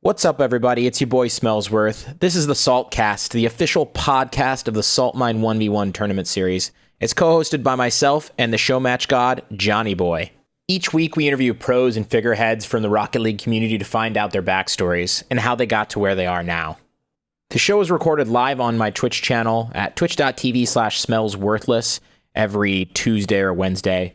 What's up, everybody? It's your boy Smellsworth. This is the Saltcast, the official podcast of the Salt Mine 1v1 tournament series. It's co-hosted by myself and the show match god, Johnny Boy. Each week, we interview pros and figureheads from the Rocket League community to find out their backstories and how they got to where they are now. The show is recorded live on my Twitch channel at twitch.tv/smellsworthless every Tuesday or Wednesday.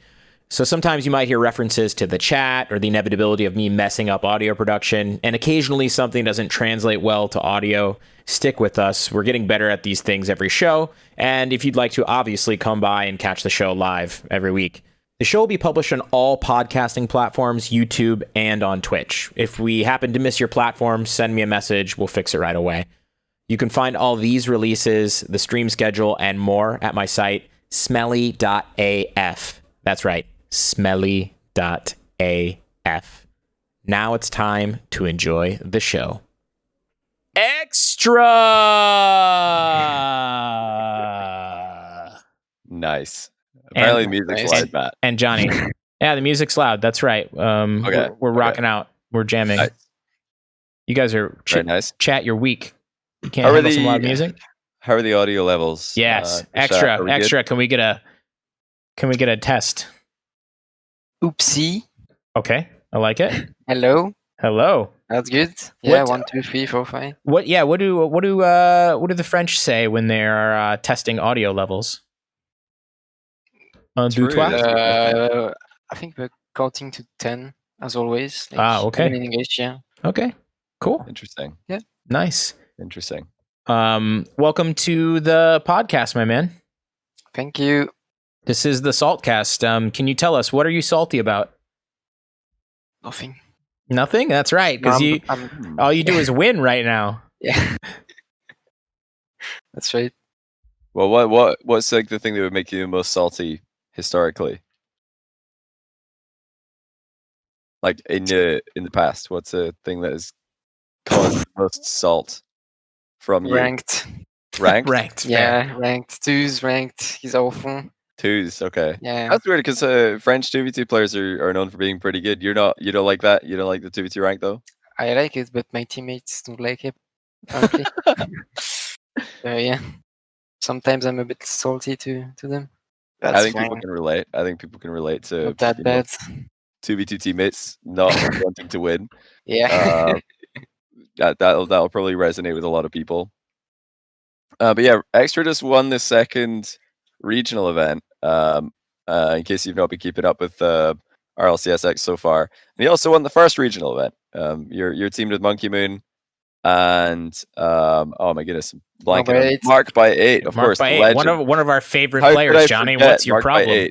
So sometimes you might hear references to the chat or the inevitability of me messing up audio production, and occasionally something doesn't translate well to audio. Stick with us. We're getting better at these things every show, and if you'd like to, obviously come by and catch the show live every week. The show will be published on all podcasting platforms, YouTube, and on Twitch. If we happen to miss your platform, send me a message. We'll fix it right away. You can find all these releases, the stream schedule, and more at my site, smelly.af. That's right. Smelly.af. Now it's time to enjoy the show. Extra! Nice. Apparently the music's loud, Matt. And Johnny. Yeah, the music's loud. That's right. Okay. We're rocking out. We're jamming. Nice. You guys are nice. Chat your week. You can't handle some loud music? How are the audio levels? Yes. Extra. Good? Can we get a test? Oopsie. Okay, I like it. Hello. That's good. Yeah, 1, 2, 3, 4, 5. What do the French say when they are testing audio levels? Un, deux, trois? I think we're counting to 10 as always. Okay. In English, yeah. Okay. Cool. Interesting. Yeah. Nice. Interesting. Welcome to the podcast, my man. Thank you. This is the Saltcast. Can you tell us, what are you salty about? Nothing. Nothing? That's right, because all you do is win right now. Yeah. That's right. Well, what's like the thing that would make you most salty historically? Like in the past, what's the thing that has caused the most salt from you? Ranked. Ranked? Yeah, ranked. Twos, ranked. He's awful. Twos, okay. Yeah. That's weird because French 2v2 players are known for being pretty good. You don't like that? You don't like the 2v2 rank though? I like it, but my teammates don't like it. Apparently. Yeah. Sometimes I'm a bit salty to them. That's I think fine. people can relate. I think people can relate to Not that bad. 2v2 teammates not wanting to win. Yeah. That'll probably resonate with a lot of people. But yeah, Extra just won the second regional event. In case you've not been keeping up with RLCS so far, and he also won the first regional event. You're teamed with Monkey Moon, and oh my goodness, Mark by 8, of course. By 8. One of our favorite players, Johnny. What's your problem?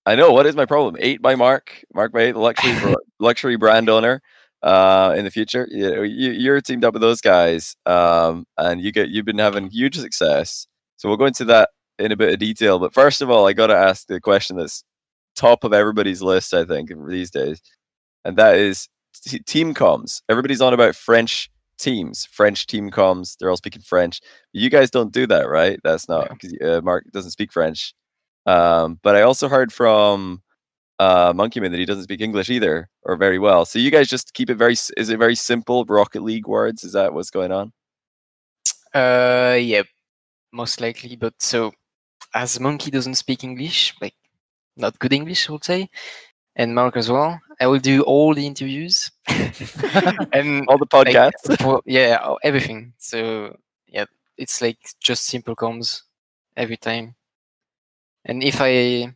I know, what is my problem? 8 by Mark by 8, the luxury brand owner. In the future, you're teamed up with those guys, and you've been having huge success. So we'll go into that in a bit of detail. But first of all, I got to ask the question that's top of everybody's list, I think, these days, and that is team comms. Everybody's on about French teams, French team comms. They're all speaking French. You guys don't do that, right? That's not because Mark doesn't speak French. But I also heard from Monkeyman that he doesn't speak English either, or very well. So you guys just keep it is it very simple Rocket League words? Is that what's going on? Yeah, most likely. But so, as Monkey doesn't speak English, like not good English, I would say, and Mark as well, I will do all the interviews and all the podcasts. Everything. So yeah, it's like just simple comms every time. And if me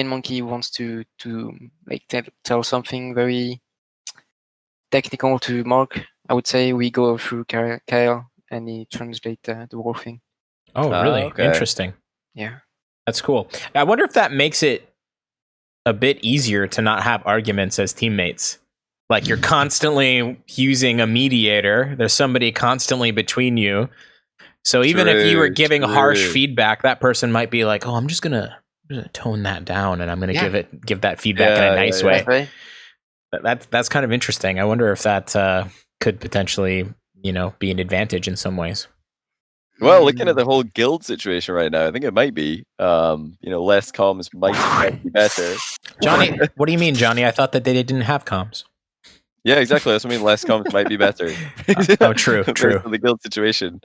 and Monkey wants to like tell something very technical to Mark, I would say we go through Kyle and he translates the whole thing. Oh, really? Okay. Interesting. Yeah. That's cool. I wonder if that makes it a bit easier to not have arguments as teammates. Like you're constantly using a mediator. There's somebody constantly between you. So even if you were giving harsh feedback, that person might be like, "Oh, I'm just gonna tone that down, and I'm gonna give that feedback in a nice way." Right. That's kind of interesting. I wonder if that could potentially, be an advantage in some ways. Well, looking at the whole guild situation right now, I think it might be. Less comms might be better. Johnny, what do you mean, Johnny? I thought that they didn't have comms. Yeah, exactly. That's what I mean. Less comms might be better. Oh, true. Based on the guild situation.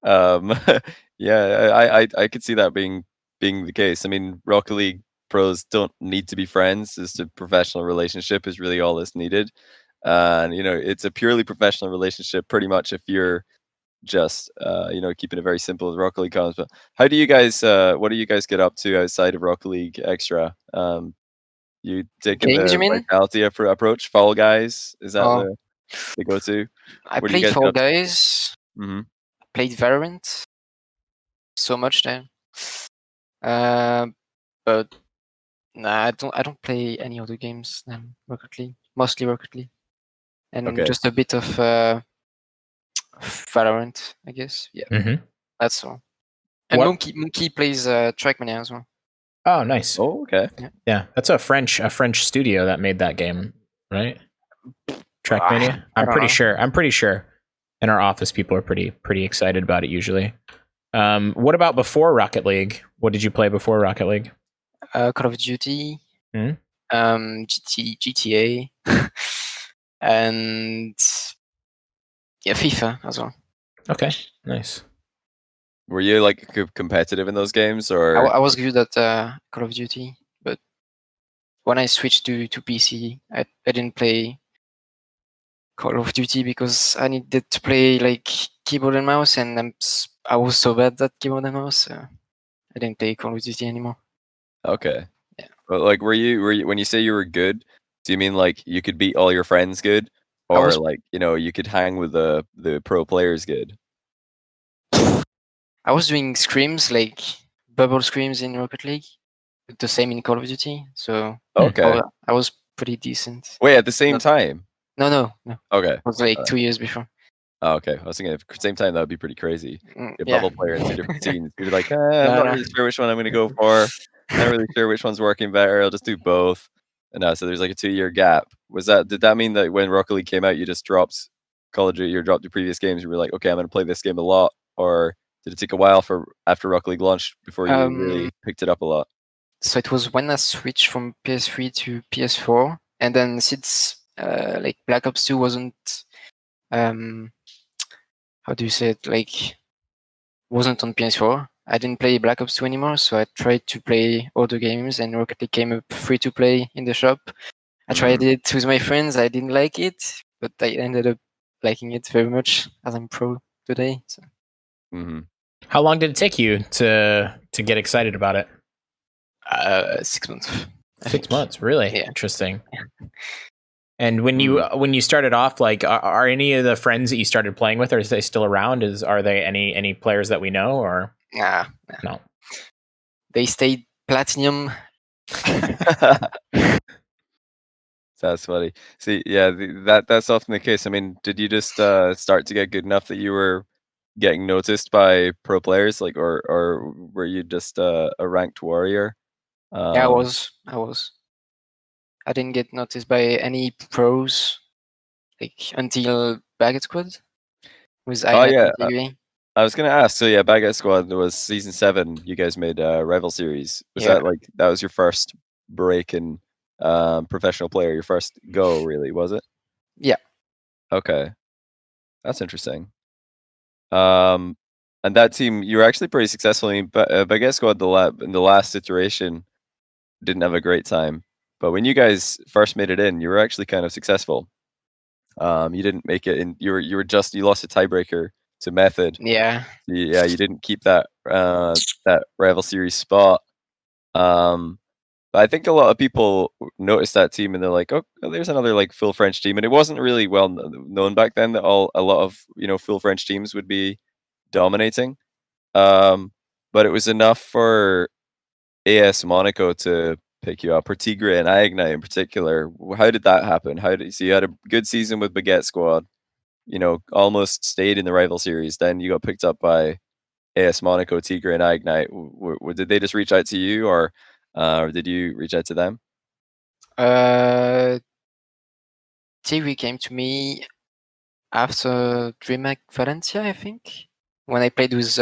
Yeah, I could see that being the case. I mean, Rocket League pros don't need to be friends. Just a professional relationship is really all that's needed. And it's a purely professional relationship, pretty much, if you're just keeping it very simple as Rocket League comes. But how do you guys? What do you guys get up to outside of Rocket League Extra? You taking Games, you the mean? vitality approach? Fall Guys, is that Oh, the go-to? I What do you played guys get Fall up to? Guys. Mm-hmm. Played Valorant. So much there. But nah, I don't play any other games than Rocket League. Mostly Rocket League, and Okay. just a bit of Valorant, I guess. Yeah, Mm-hmm. that's all. And What? Monkey plays Trackmania as well. Oh, nice. Oh, okay. Yeah, that's a French studio that made that game, right? Trackmania. I I'm don't pretty know. sure. I'm pretty sure. In our office, people are pretty excited about it usually. What about before Rocket League? What did you play before Rocket League? Call of Duty, Mhm. GTA, and yeah, FIFA as well. Okay, nice. Were you like competitive in those games, I or? was good at Call of Duty, but when I switched to PC, I didn't play Call of Duty because I needed to play like keyboard and mouse, and I was so bad at keyboard and mouse. I didn't play Call of Duty anymore. Okay. Yeah. But like, were you when you say you were good? Do you mean like you could beat all your friends good, I or was like you could hang with the pro players good? I was doing scrims, like bubble scrims in Rocket League, the same in Call of Duty. So Okay. I was pretty decent. Wait, at the same Not, time? no. Okay. It was like 2 years before. Oh, okay. I was thinking at the same time that would be pretty crazy. A Yeah. bubble player in two different scenes. You'd be like, I'm No, not no. really sure which one I'm going to go for. Not really sure which one's working better. I'll just do both. And so there's like a 2-year gap. Did that mean that when Rocket League came out, you just dropped Call of Duty, you dropped your previous games, you were like, okay, I'm going to play this game a lot? Or did it take a while for after Rocket League launched before you really picked it up a lot? So it was when I switched from PS3 to PS4, and then since like Black Ops 2 wasn't how do you say it, like wasn't on PS4, I didn't play Black Ops 2 anymore, so I tried to play other games, and Rocket League came up free to play in the shop. I tried it with my friends, I didn't like it, but I ended up liking it very much as I'm pro today. So. How long did it take you to get excited about it? 6 months. 6 months, really? Yeah. Interesting. And when you started off, like, are any of the friends that you started playing with, are they still around? Are they any players that we know, or Nah. no? They stayed platinum. That's funny. See, yeah, that's often the case. I mean, did you just start to get good enough that you were getting noticed by pro players, like, or were you just a ranked warrior? Yeah, I was. I didn't get noticed by any pros like until Baggett Squad with Oh INET yeah, and TV. I was gonna ask. So yeah, Baguette Squad was season 7. You guys made Rival Series. Was Yeah. that was your first break in professional player? Your first go, really? Was it? Yeah. Okay, that's interesting. And that team, you were actually pretty successful. I mean, Baguette Squad, in the last iteration, didn't have a great time. But when you guys first made it in, you were actually kind of successful. You didn't make it in. You lost a tiebreaker to Method. Yeah. Yeah, you didn't keep that rival series spot. But I think a lot of people noticed that team and they're like, "Oh, there's another like full French team." And it wasn't really well known back then that a lot of full French teams would be dominating. But it was enough for AS Monaco to pick you up, or Tigre and Ignite in particular. How did that happen? So you had a good season with Baguette Squad, almost stayed in the rival series. Then you got picked up by AS Monaco, Tigre, and Ignite. Did they just reach out to you, or did you reach out to them? TV came to me after DreamHack Valencia, I think, when I played with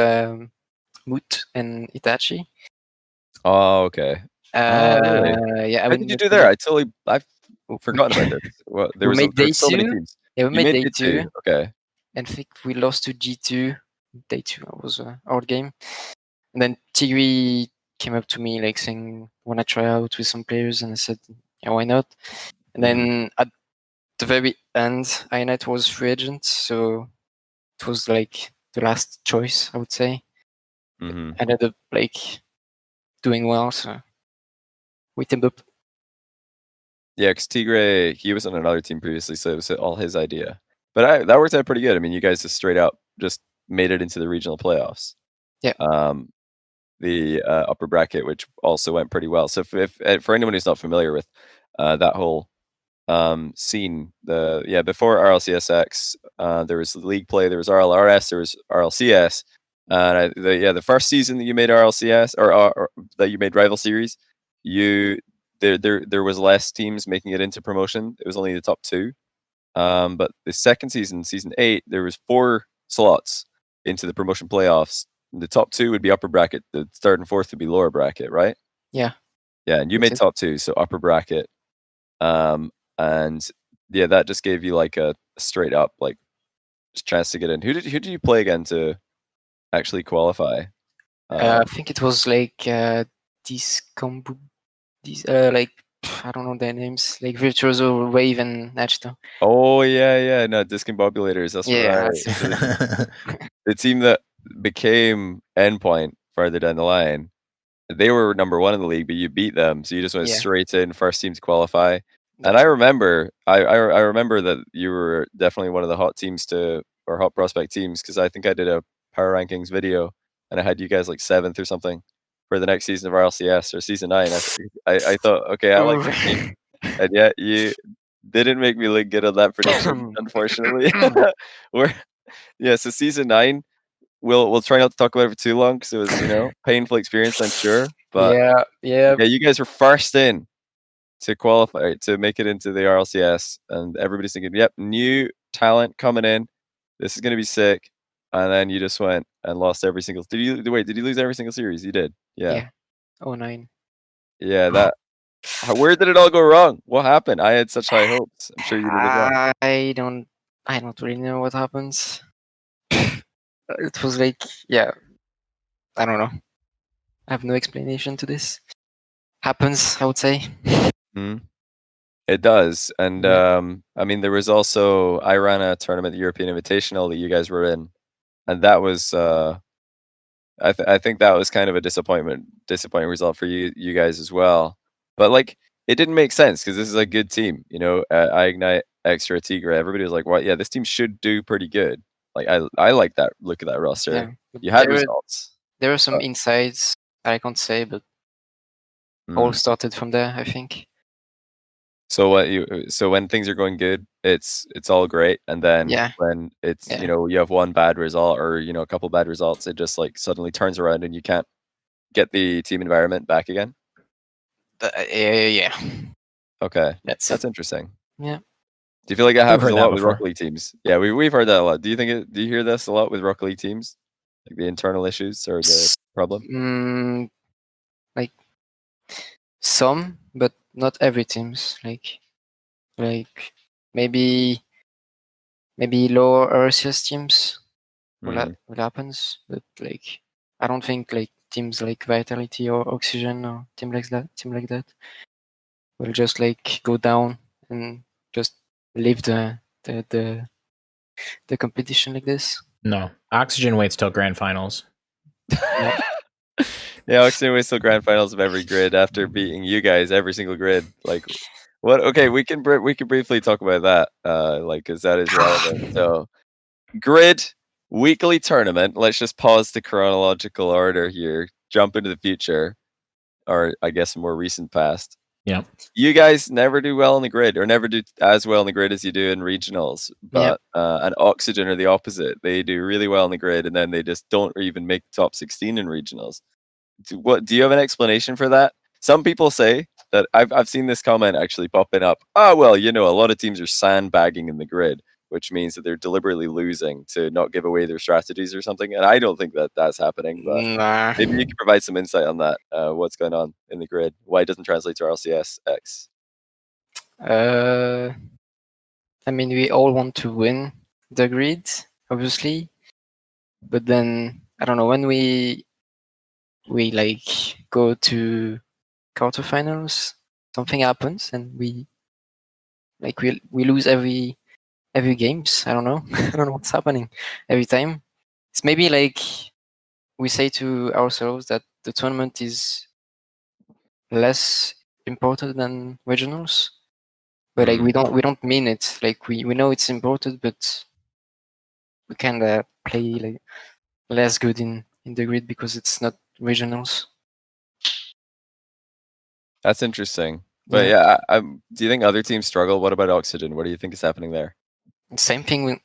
Moot and Itachi. Oh, okay. Oh, really? Yeah, I How did you ended do there? I Forgotten about this. Well, there we made there's day so many 2. teams. Yeah, we You made made day it 2. too. Okay. And I think we lost to G2. Day 2 was our game. And then Tigri came up to me like saying, "Wanna try out with some players?" And I said, "Yeah, why not?" And then at the very end, INET was free agent, so it was like the last choice, I would say. Mm-hmm. I ended up like doing well, so we teamed up. Yeah, because Tigre, he was on another team previously, so it was all his idea. But that worked out pretty good. I mean, you guys just straight up just made it into the regional playoffs. Yeah. The upper bracket, which also went pretty well. So if for anyone who's not familiar with that whole scene, before RLCSX, there was league play, there was RLRS, there was RLCS. The first season that you made RLCS or that you made Rival Series, there was less teams making it into promotion. It was only the top 2. But the second season, season 8, there was 4 slots into the promotion playoffs. The top 2 would be upper bracket. The third and fourth would be lower bracket, right? Yeah. Yeah, and you made top 2, so upper bracket. And yeah, that just gave you like a straight up like just chance to get in. Who did you play again to actually qualify? I think it was like these like I don't know their names, like Virtuoso, Wave, and Nachto. Oh yeah, no, discombobulators. That's Yeah, right. that's So the team that became Endpoint farther down the line, they were number 1 in the league, but you beat them, so you just went Yeah. straight in, first team to qualify. And That's I remember, I remember that you were definitely one of the hot teams or hot prospect teams, because I think I did a power rankings video, and I had you guys like 7th or something for the next season of RLCS or season 9. I thought, okay, I like this team, and yet you didn't make me look good on that prediction, unfortunately. So season 9. We'll try not to talk about it for too long because it was, painful experience, I'm sure. But yeah. you guys were first in to qualify to make it into the RLCS, and everybody's thinking, "Yep, new talent coming in. This is gonna be sick." And then you just went and lost every single. Did you lose every single series? You did. Yeah. Oh 9. Yeah. Where did it all go wrong? What happened? I had such high hopes. I'm sure you did as well. I don't really know what happens. It was like, I don't know. I have no explanation to this. Happens, I would say. Mhm. It does, and Yeah. I mean, there was also I ran a tournament, the European Invitational, that you guys were in, and that was I think that was kind of a disappointing result for you guys as well. But like, it didn't make sense because this is a good team, I Ignite, Extra, Tigre. Everybody was like, "What? Yeah, this team should do pretty good." Like, I like that look at that roster. You had results. There were some insights I can't say, but all started from there, I think. So when things are going good, it's all great, and then when it's you have one bad result or a couple bad results, it just like suddenly turns around and you can't get the team environment back again. Yeah. Okay, That's interesting. Yeah. Do you feel like that happens heard a that lot with before. Rocket League teams? Yeah, we've heard that a lot. Do you hear this a lot with Rocket League teams, like the internal issues or the problem? Like some, but not every teams. Like maybe lower RLCS teams will happens, but like I don't think like teams like Vitality or Oxygen or team like that will just like go down and just leave the competition like this. No, Oxygen waits till grand finals. Yeah, Oxygen waits till grand finals of every grid after beating you guys every single grid. Like, what? Okay, we can briefly talk about that, because that is relevant. So, grid weekly tournament. Let's just pause the chronological order here. Jump into the future, or I guess more recent past. Yeah. You guys never do well in the grid, or never do as well in the grid as you do in regionals. But and Oxygen are the opposite. They do really well in the grid, and then they just don't even make top 16 in regionals. Do you have an explanation for that? Some people say that I've seen this comment actually popping up. Oh well, a lot of teams are sandbagging in the grid, which means that they're deliberately losing to not give away their strategies or something. And I don't think that that's happening. But maybe you can provide some insight on that. What's going on in the grid? Why it doesn't translate to RLCS X? I mean, we all want to win the grid, obviously, but then I don't know, when we like go to quarterfinals, something happens and we lose every games. I don't know. I don't know what's happening every time. It's maybe like we say to ourselves that the tournament is less important than regionals, but like we don't mean it. Like we know it's important, but we kind of play like less good in the grid because it's not regionals. That's interesting. But yeah, do you think other teams struggle? What about Oxygen? What do you think is happening there? Same thing with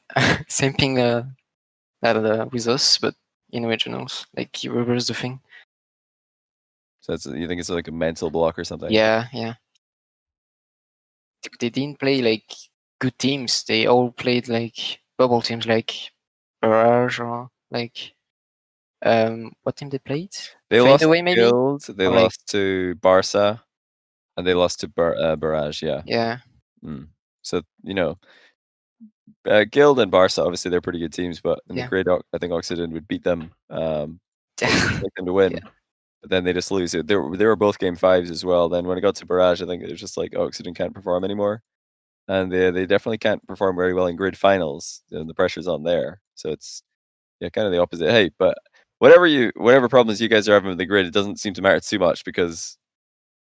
with us, but in regionals, like you reverse the thing. So you think it's like a mental block or something? Yeah. They didn't play like good teams. They all played like bubble teams, like Barrage or like what team they played? They Fade lost away to maybe. Guild, they Or, like- lost to Barca, and they lost to Barrage. Yeah. Yeah. So Guild and Barca, obviously they're pretty good teams, but in the grid, I think Oxygen would beat them. Expect them to win, Yeah. but then they just lose it. They were both game 5s as well. Then when it got to Barrage, I think it was just like Oxygen can't perform anymore, and they definitely can't perform very well in grid finals. And the pressure's on there, so it's kind of the opposite. Hey, but whatever problems you guys are having with the grid, it doesn't seem to matter too much because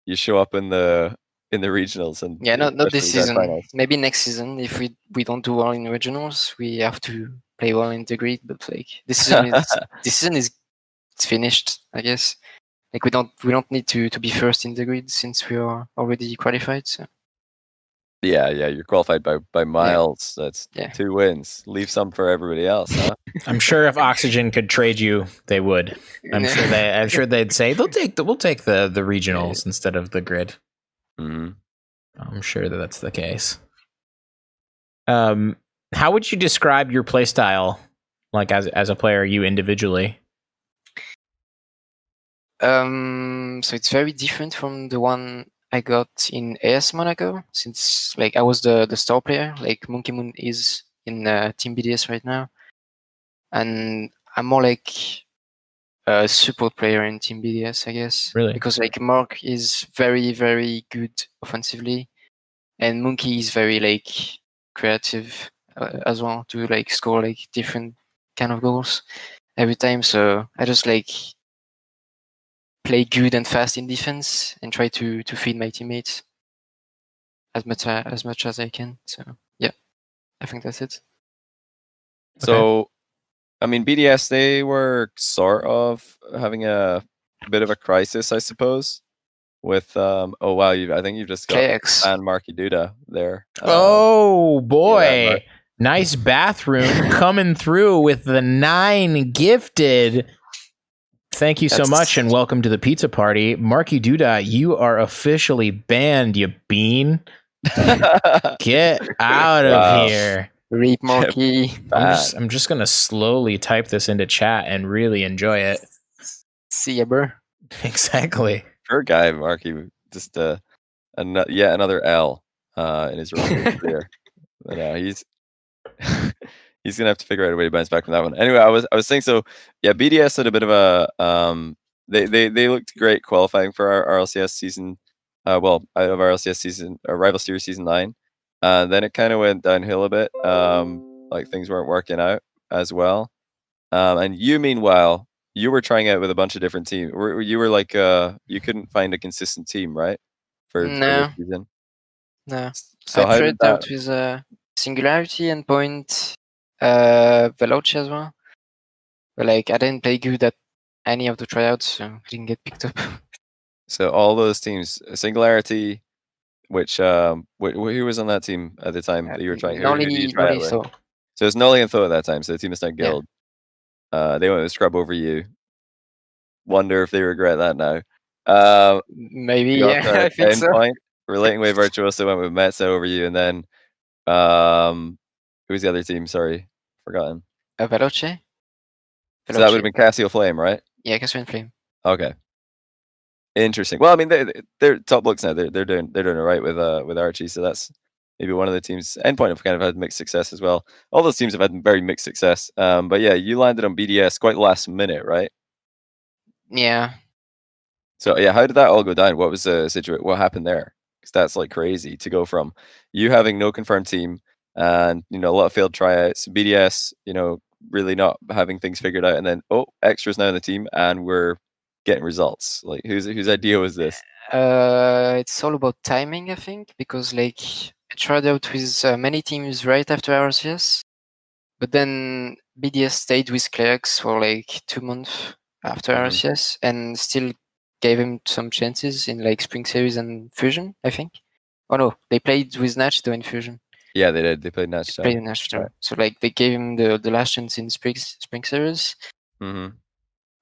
you show up in the regionals and not this especially the grand season. finals. Maybe next season, if we don't do well in regionals, we have to play well in the grid. But like this season is it's finished, I guess. Like we don't need to be first in the grid since we are already qualified. So. Yeah, you're qualified by miles. That's 2 wins. Leave some for everybody else, huh? I'm sure if Oxygen could trade you, they would. I'm sure they'd say we'll take the regionals instead of the grid. Mm-hmm. I'm sure that's the case. How would you describe your play style, like as a player, you individually? So it's very different from the one I got in AS Monaco, since like I was the star player. Like Monkey Moon is in Team BDS right now, and I'm more like a support player in Team BDS, I guess. Really? Because like Mark is very, very good offensively, and Monkey is very like creative as well to like score like different kind of goals every time. So I just like play good and fast in defense and try to feed my teammates as much as I can. So yeah, I think that's it. So, I mean, BDS, they were sort of having a bit of a crisis, I suppose. With oh wow, I think you've just got fan Marky Duda there. Oh boy, nice bathroom coming through with the 9 gifted. Thank you so much and welcome to the pizza party. Marky Duda, you are officially banned, you bean. Get out of here. Reap Marky. I'm just gonna slowly type this into chat and really enjoy it. See ya, bro. Exactly. Poor guy, Marky. Just yet another L in his career. But he's he's gonna have to figure out a way to bounce back from that one. Anyway, I was saying, so yeah, BDS had a bit of a they looked great qualifying for our RLCS season. Out of RLCS season or Rival Series season 9. Then it kind of went downhill a bit. Like things weren't working out as well. And you, meanwhile, you were trying out with a bunch of different teams. You were like you couldn't find a consistent team, right? For this season. No. So I tried out with Singularity and Point, Veloce as well. But like I didn't play good at any of the tryouts, so I didn't get picked up. So all those teams, Singularity, which who was on that team at the time that you were trying? Who did you try out with? So it's Nolly and Tho at that time. So the team is not Guild. Yeah. They went with Scrub over you. Wonder if they regret that now. Maybe, yeah. I think so. Point. Relating Way Virtuoso went with Metza over you, and then who was the other team? Sorry, forgotten. Veloce. So that would have been Cassio Flame, right? Yeah, Cassio and Flame. Okay. Interesting. Well, I mean, they're top looks now. They're doing all right with Archie. So that's maybe one of the teams. Endpoint have kind of had mixed success as well. All those teams have had very mixed success. But yeah, you landed on BDS quite last minute, right? Yeah. So yeah, how did that all go down? What was the situation? What happened there? Because that's like crazy to go from you having no confirmed team and a lot of failed tryouts, BDS, really not having things figured out, and then Extra's now in the team and we're getting results. Like whose idea was this? It's all about timing, I think, because like I tried out with many teams right after RLCS, but then BDS stayed with Clerks for like 2 months after Mhm. RLCS and still gave him some chances in like Spring Series and Fusion, I think. Oh no, they played with Natch though in Fusion. Yeah, they did. They played They Natch played Town. in Natch Right. though. So like they gave him the last chance in Spring Series. Mm-hmm.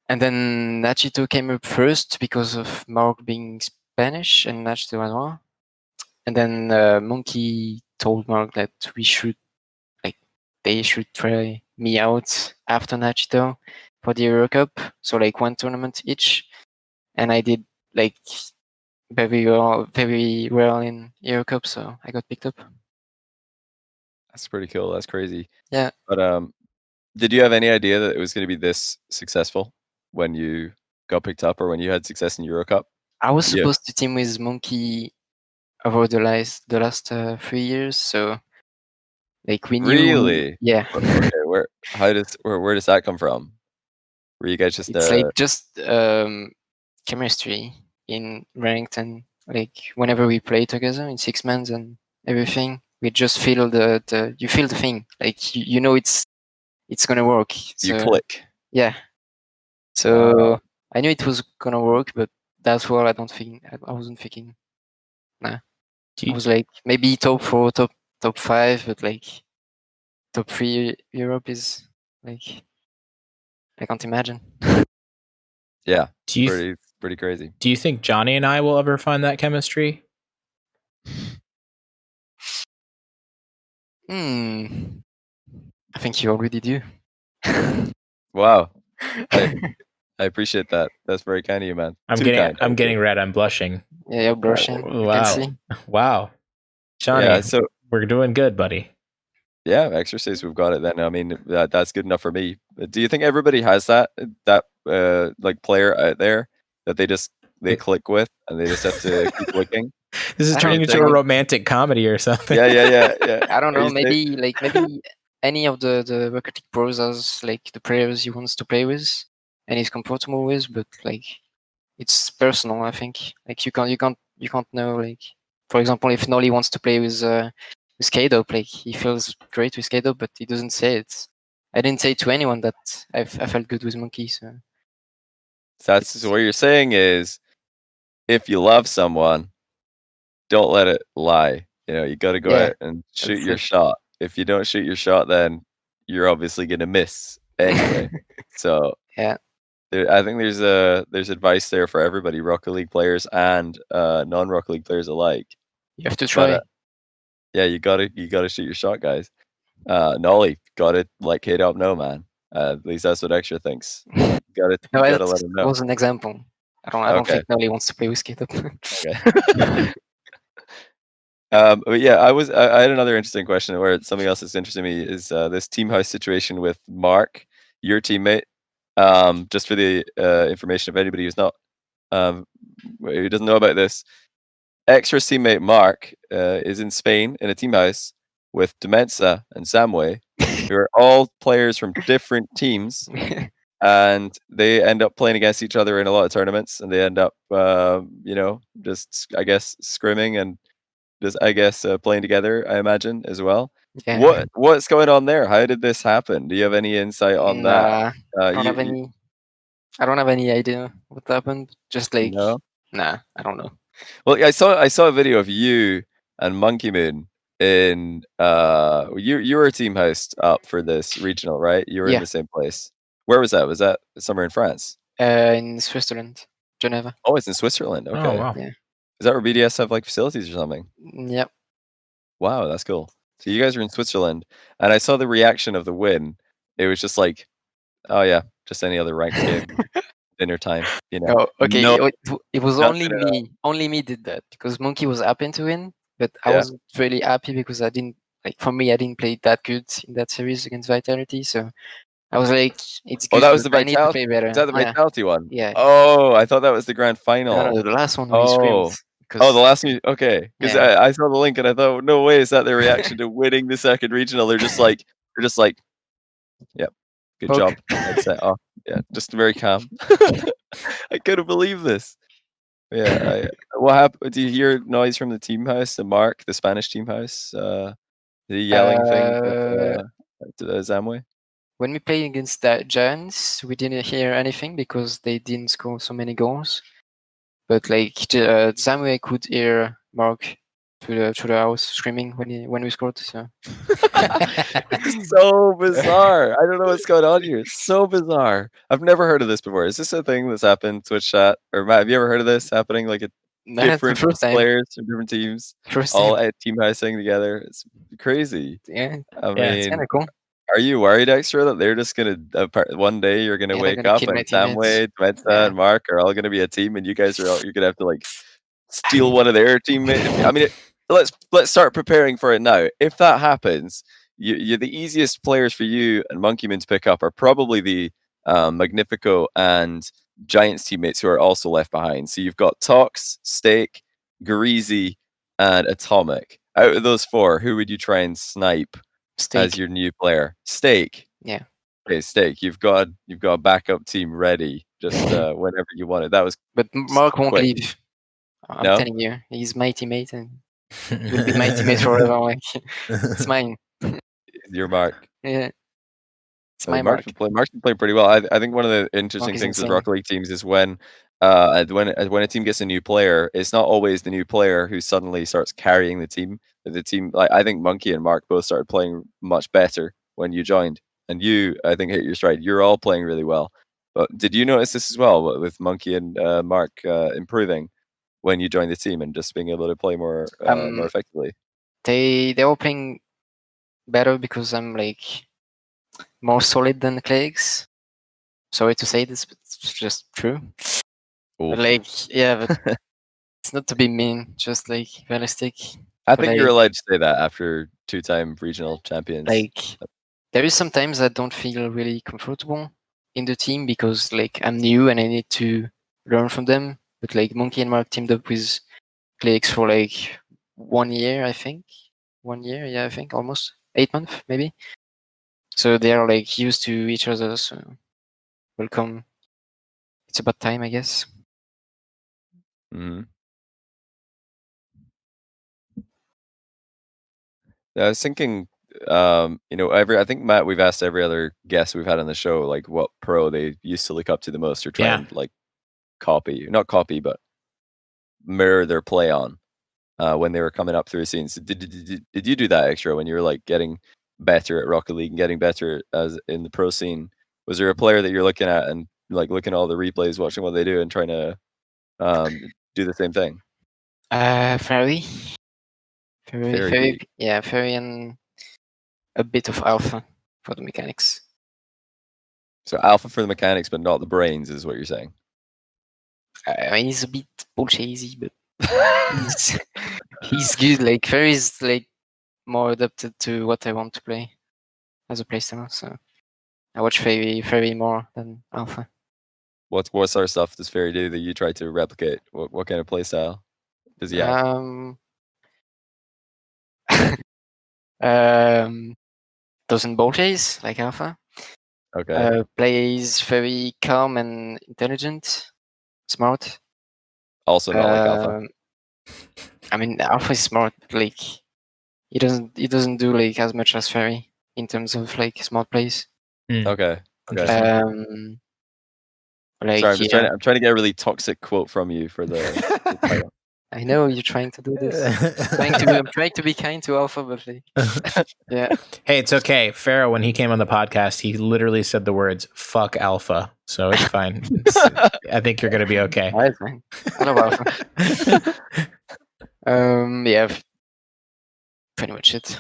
And then Nachito came up first because of Mark being Spanish and Nachito Manoir. And then Monkey told Mark that they should try me out after Nachito for the Euro Cup. So like one tournament each. And I did like very well in Euro Cup, so I got picked up. That's pretty cool. That's crazy. Yeah. But did you have any idea that it was going to be this successful when you got picked up or when you had success in Euro Cup? I was Yeah. supposed to team with Monkey over the last 3 years, so like we knew. Really? Yeah. Okay. Where does that come from? Were you guys just It's like just chemistry in ranked, and like whenever we play together in 6 months and everything, we just feel you feel the thing. Like you know it's gonna work. you So click? yeah. So Wow. I knew it was gonna work, but that's what I don't think. I wasn't thinking. Nah. Do I you, was like maybe top 4, top 5, but like top 3 Europe is like I can't imagine. Yeah. do you Pretty crazy. do you think Johnny and I will ever find that chemistry? I think you already do. Wow. I appreciate that. That's very kind of you, man. I'm Too kind. getting red. I'm blushing. Yeah, you're blushing. You can Wow. see. Wow. Johnny, Yeah. So we're doing good, buddy. yeah, exercise. We've got it then. I mean, that's good enough for me. Do you think everybody has that like player out there that they click with and they just have to keep looking? This is I turning don't into a know. romantic comedy or something. Yeah. I don't Are know. you saying- Maybe any of the Rocket League pros has like the players he wants to play with and he's comfortable with, but like it's personal. I think like you can't know. Like for example, if Nolly wants to play with K-Dop, like he feels great with K-Dop, but he doesn't say it. I didn't say to anyone that I felt good with Monkey. So So what you're saying is, if you love someone, don't let it lie. You got to go yeah, out and shoot that's your it. shot. If you don't shoot your shot, then you're obviously gonna miss anyway. So Yeah. I think there's advice there for everybody, Rocket League players and non-Rocket League players alike. You have to But try. yeah, you gotta shoot your shot, guys. Nolly, gotta let Kate up know, man. At least that's what Extra thinks. You No, gotta that let him know. was an example. I don't Okay. think Nolly wants to play with K-Dop. Okay. But yeah, I had another interesting question where something else that's interesting me is this team house situation with Mark, your teammate. Just for the information of anybody who's not who doesn't know about this, Extra's teammate Mark is in Spain in a team house with Demensa and Samway, who are all players from different teams, and they end up playing against each other in a lot of tournaments, and they end up, just I guess scrimming and just I guess playing together. I imagine as well. Yeah. What's going on there? How did this happen? Do you have any insight on that? Nah, I don't have You any. I don't have any idea what happened. Just like, know? nah, I don't know. Well, yeah, I saw a video of you and Monkey Moon in you were a team host up for this regional, right? You were in Yeah, the same place. Where was that? Was that somewhere in France? in Switzerland, Geneva. Oh, it's in Switzerland. Oh Okay. wow. Yeah. Is that where BDS have like facilities or something? Yep. Wow, that's cool. So you guys are in Switzerland, and I saw the reaction of the win. It was just like, oh yeah, just any other ranked game. dinner time. You know, Oh, okay. no, It was nothing at all. only me did that because Monkey was happy to win, but I Yeah. wasn't really happy because I didn't like. For me, I didn't play that good in that series against Vitality, so I was like, it's Oh, good, that was the but I need to Vitality. play better. Is that the Yeah, Vitality one? yeah. Oh, I thought that was the grand final. No, the last one we screamed Oh, because the last one. Okay, because yeah, I saw the link and I thought, no way, is that their reaction to winning the second regional? They're just like, yep, good Poke. job. Headset off. Yeah, just very calm. I couldn't believe this. Yeah, what happened? Do you hear noise from the team house? The Mark, the Spanish team house, the yelling thing at Zamway. When we played against the Giants, we didn't hear anything because they didn't score so many goals. But like Zamwe could hear Mark through the house screaming when we scored. So This is so bizarre. I don't know what's going on here. It's so bizarre. I've never heard of this before. Is this a thing that's happened Twitch chat? Or Matt, have you ever heard of this happening? Like that's the different first time. players from different teams First all time. at team housing together. It's crazy. Yeah, I Yeah, it's kind mean, of cool. are you worried, Extra, that they're just gonna one day you're gonna Yeah, they're wake gonna up kill my and teammates. Samway, Twenta, Yeah. and Mark are all gonna be a team, and you guys you're gonna have to like steal one of their teammates? I mean, let's start preparing for it now. If that happens, you the easiest players for you and Monkeyman to pick up are probably the Magnifico and Giants teammates who are also left behind. So you've got Tox, Steak, Greasy, and Atomic. Out of those four, who would you try and snipe as Steak. your new player? Steak. Yeah. Okay, Steak. You've got a backup team ready just whenever you want it. That was But Mark won't quick. leave. I'm No? telling you, he's my teammate and will be my teammate forever. Like, it's mine. Your Mark. Yeah, it's my Mark's Mark. Mark's been playing pretty well. I think one of the interesting Mark is things with insane. Rocket League teams is when a team gets a new player, it's not always the new player who suddenly starts carrying the team. The team, like I think Monkey and Mark both started playing much better when you joined, and you, I think, hit your stride. You're all playing really well. But did you notice this as well with Monkey and Mark improving when you joined the team and just being able to play more effectively? They were playing better because I'm like more solid than the Cleggs. Sorry to say this, but it's just true. But like, yeah, but it's not to be mean, just like realistic. I But think you're allowed to say that after 2-time regional champions. like, there is sometimes I don't feel really comfortable in the team because like I'm new and I need to learn from them. But like Monkey and Mark teamed up with Cleggs for like 1 year, I think. 1 year, yeah, I think almost 8 months, maybe. So they are like used to each other. So welcome. It's about time, I guess. Mm-hmm. I was thinking, I think Matt, we've asked every other guest we've had on the show, like what pro they used to look up to the most or try Yeah. and like not copy, but mirror their play on when they were coming up through scenes. Did you do that Extra when you were like getting better at Rocket League and getting better as in the pro scene? Was there a player that you're looking at and like looking at all the replays, watching what they do, and trying to do the same thing? Ferry. Very Yeah, Ferry and a bit of Alpha for the mechanics. So Alpha for the mechanics, but not the brains, is what you're saying. I mean, he's a bit bullshazzy, but he's good. Like Ferry's like more adapted to what I want to play as a playstyle. So I watch Ferry more than Alpha. What sort of stuff does Fairy do that you try to replicate? What kind of play style does he have? Doesn't bullchaze like Alpha. Okay. Plays very calm and intelligent, smart. Also not like Alpha. I mean, Alpha is smart, but like he doesn't do like as much as Ferry in terms of like smart plays. Okay. Like Sorry, I'm trying to get a really toxic quote from you for the title. I know you're trying to do this. I'm trying to be kind to Alpha, but like, yeah. Hey, it's okay. Pharaoh, when he came on the podcast, he literally said the words "fuck Alpha," so it's fine. I think you're gonna be okay. That's fine. I love Alpha. Yeah, pretty much it.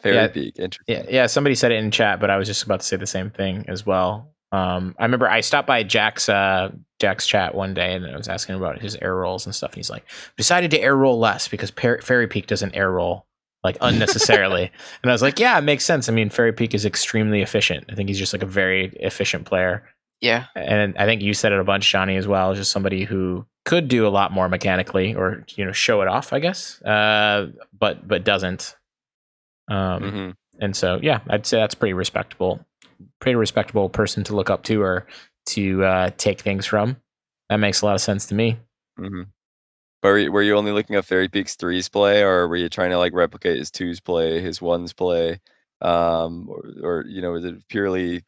Fairy Peak, interesting. Yeah. Somebody said it in chat, but I was just about to say the same thing as well. I remember I stopped by Jack's chat one day and I was asking about his air rolls and stuff. And he's like, decided to air roll less because Fairy Peak doesn't air roll like unnecessarily. And I was like, yeah, it makes sense. I mean, Fairy Peak is extremely efficient. I think he's just like a very efficient player. Yeah. And I think you said it a bunch, Johnny, as well. Just somebody who could do a lot more mechanically, or show it off, I guess, but doesn't. And so, yeah, I'd say that's pretty respectable person to look up to or to take things from. That makes a lot of sense to me. Mm-hmm. But were you only looking at Fairy Peak's 3's play, or were you trying to like replicate his 2's play, his 1's play, or is it purely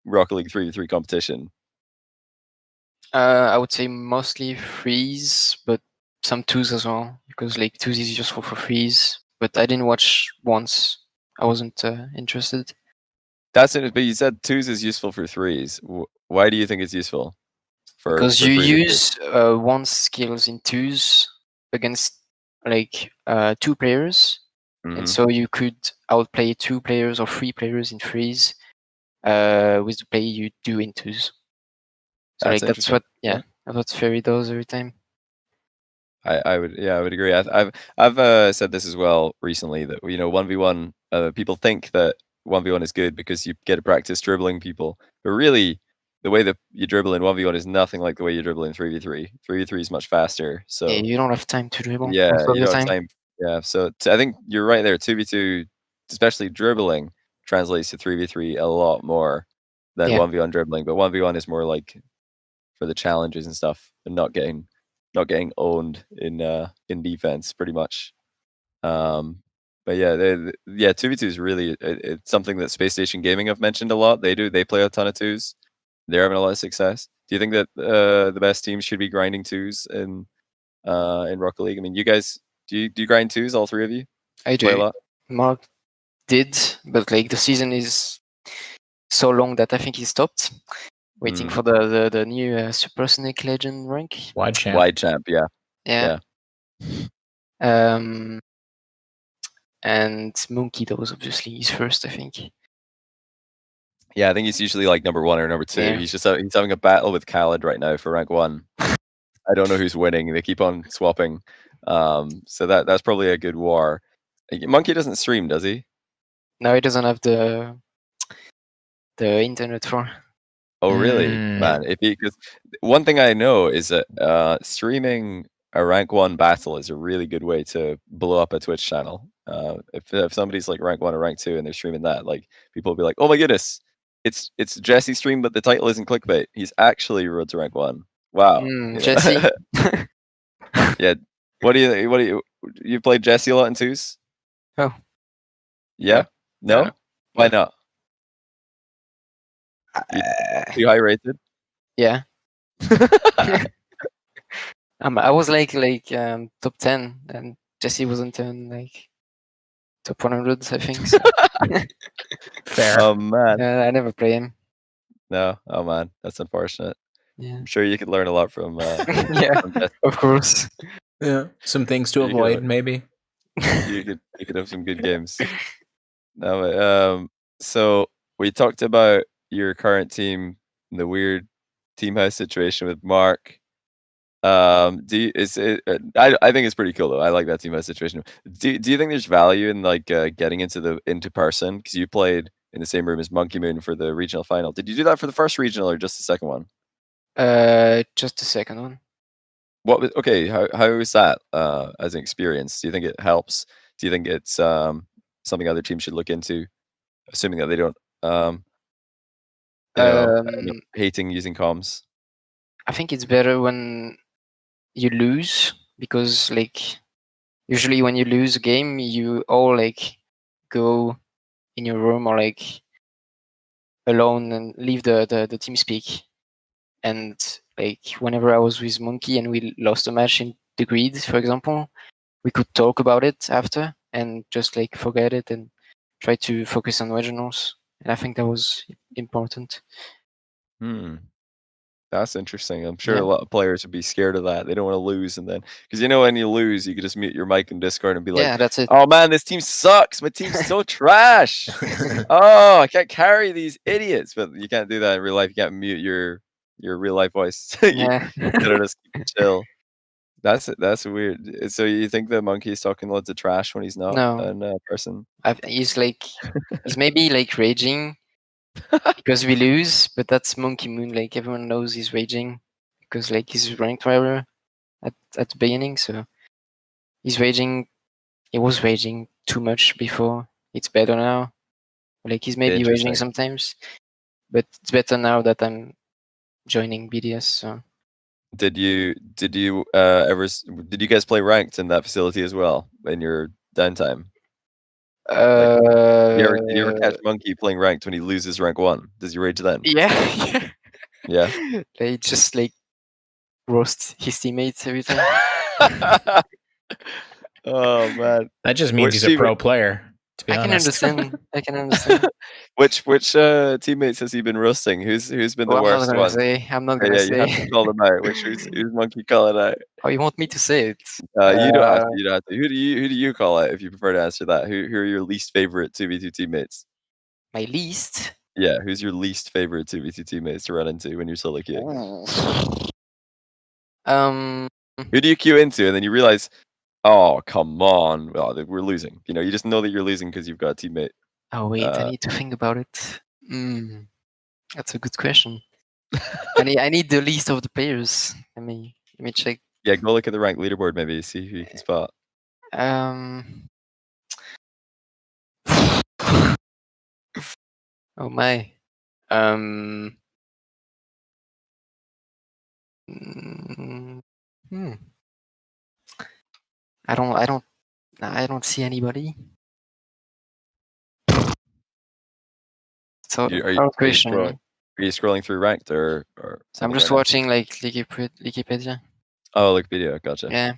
Rocket League 3v3 competition? I would say mostly 3s, but some 2s as well, because like 2s is useful for 3s. But I didn't watch once. I wasn't interested. That's it. But you said 2s is useful for 3s. Why do you think it's useful? Because for you 3v3? use 1 skills in 2s against like 2 players, and so you could outplay 2 players or 3 players in 3s with the play you do in 2s. So That's like that's what that's what Fairy does every time. I would agree. I've said this as well recently that 1v1 people think that 1v1 is good because you get to practice dribbling people, but really the way that you dribble in 1v1 is nothing like the way you dribble in 3v3. 3v3 is much faster. So Yeah, you don't have time to dribble yeah, most of you the don't have time. time. Yeah, so I think you're right there. 2v2, especially dribbling, translates to 3v3 a lot more than Yeah. 1v1 dribbling. But 1v1 is more like for the challenges and stuff, and not getting owned in defense pretty much. But yeah, 2v2 is really it's something that Space Station Gaming have mentioned a lot. They play a ton of 2s. They're having a lot of success. Do you think that the best teams should be grinding 2s in Rocket League? I mean, you guys, do you grind 2s, all three of you? I Play a do. lot? Mark did, but like the season is so long that I think he stopped. Waiting for the new Supersonic Legend rank. Wide champ. Wide champ, yeah. Yeah. And Monkey, that was obviously his first, I think. Yeah, I think he's usually like number 1 or number 2. Yeah. He's having a battle with Khaled right now for rank 1. I don't know who's winning. They keep on swapping. So that's probably a good war. Monkey doesn't stream, does he? No, he doesn't have the internet for. Oh, really? Man, because one thing I know is that streaming a rank 1 battle is a really good way to blow up a Twitch channel. If somebody's like rank 1 or rank 2 and they're streaming that, like people will be like, "Oh my goodness, it's Jesse stream, but the title isn't clickbait. He's actually road to rank 1." Wow. Jesse. Yeah. What do you played Jesse a lot in 2s? Oh. Yeah? No? No. Why not? Too high rated? Yeah. I was like top 10, and Jesse wasn't in like top 100, I think. So. Fair. Oh man. I never play him. No. Oh man, that's unfortunate. Yeah. I'm sure you could learn a lot from. Yeah, from Jesse. of course. Yeah, some things to avoid, maybe. You could have some good games. No, so we talked about your current team, the weird team house situation with Mark. I think it's pretty cool though. I like that team house situation. Do you think there's value in like getting into person? Because you played in the same room as Monkey Moon for the regional final. Did you do that for the first regional or just the second one? Just the second one. How is that as an experience? Do you think it helps? Do you think it's something other teams should look into, assuming that they don't end up hating using comms? I think it's better when you lose, because like usually when you lose a game, you all like go in your room or like alone and leave the team speak. And like whenever I was with Monkey and we lost a match in the grid, for example, we could talk about it after and just like forget it and try to focus on regionals. And I think that was important. That's interesting. I'm sure Yeah. a lot of players would be scared of that. They don't want to lose, and then because when you lose, you could just mute your mic in Discord and be like, Yeah, that's it. "Oh man, this team sucks. My team's so trash. Oh, I can't carry these idiots." But you can't do that in real life. You can't mute your real life voice. You Yeah. gotta just keep it chill. That's weird. So you think the monkey is talking loads of trash when he's not No. a person? He's maybe like raging because we lose, but that's Monkey Moon. Like everyone knows he's raging because like he's ranked forever at the beginning. So he's raging. He was raging too much before. It's better now. Like he's maybe raging Interesting. sometimes, but it's better now that I'm joining BDS. So Did you ever did you guys play ranked in that facility as well in your downtime? You ever catch Monkey playing ranked when he loses rank 1? Does he rage then? yeah. Yeah. They just like roast his teammates every time. Oh man. That just means he's a pro player, to be honest. I can understand. Which teammates has he been roasting? Who's been the I'm not worst gonna one? say. I'm not Yeah, gonna you have to say. call them out. Who's Monkey calling out? Oh, you want me to say it? You don't have to. You don't have to. Who do you call out if you prefer to answer that? Who are your least favorite 2v2 teammates? My least? Yeah, who's your least favorite 2v2 teammates to run into when you're solo queuing? Who do you queue into and then you realize, oh come on, we're losing. You just know that you're losing because you've got a teammate. Oh wait, I need to think about it. That's a good question. I need the list of the players. Let me check. Yeah, go look at the rank leaderboard maybe, see who you can spot. Oh my. I don't see anybody. So Are you scrolling through ranked or I'm just right watching like Wikipedia. Oh, Wikipedia, gotcha. Yeah.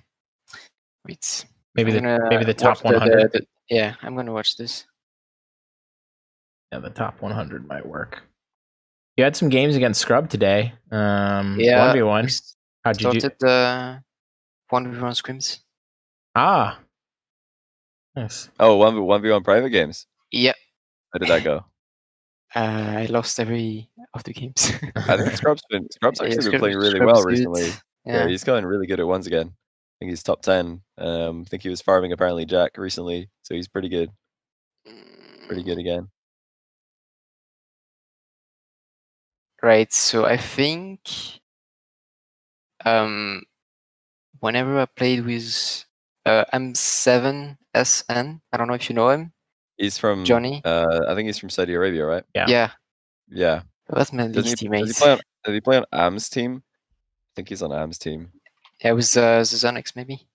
Wait. Maybe the top 100. Yeah, I'm gonna watch this. Yeah, the top 100 might work. You had some games against Scrub today. Yeah. 1v1. How'd you do? Started the 1v1 scrims. Ah. Nice. Oh, 1v1 private games. Yeah. How did that go? I lost every of the games. I think Scrub's actually been playing really Scrub well is good. recently. Yeah, he's gotten really good at ones again. I think he's top 10. I think he was farming apparently Jack recently, so he's pretty good. Pretty good again. Right. So I think whenever I played with M7SN, I don't know if you know him. He's from Johnny. I think he's from Saudi Arabia, right? Yeah. Yeah. That's my least teammate. Does he play on Am's team? I think he's on Am's team. Yeah, with Zazanix maybe.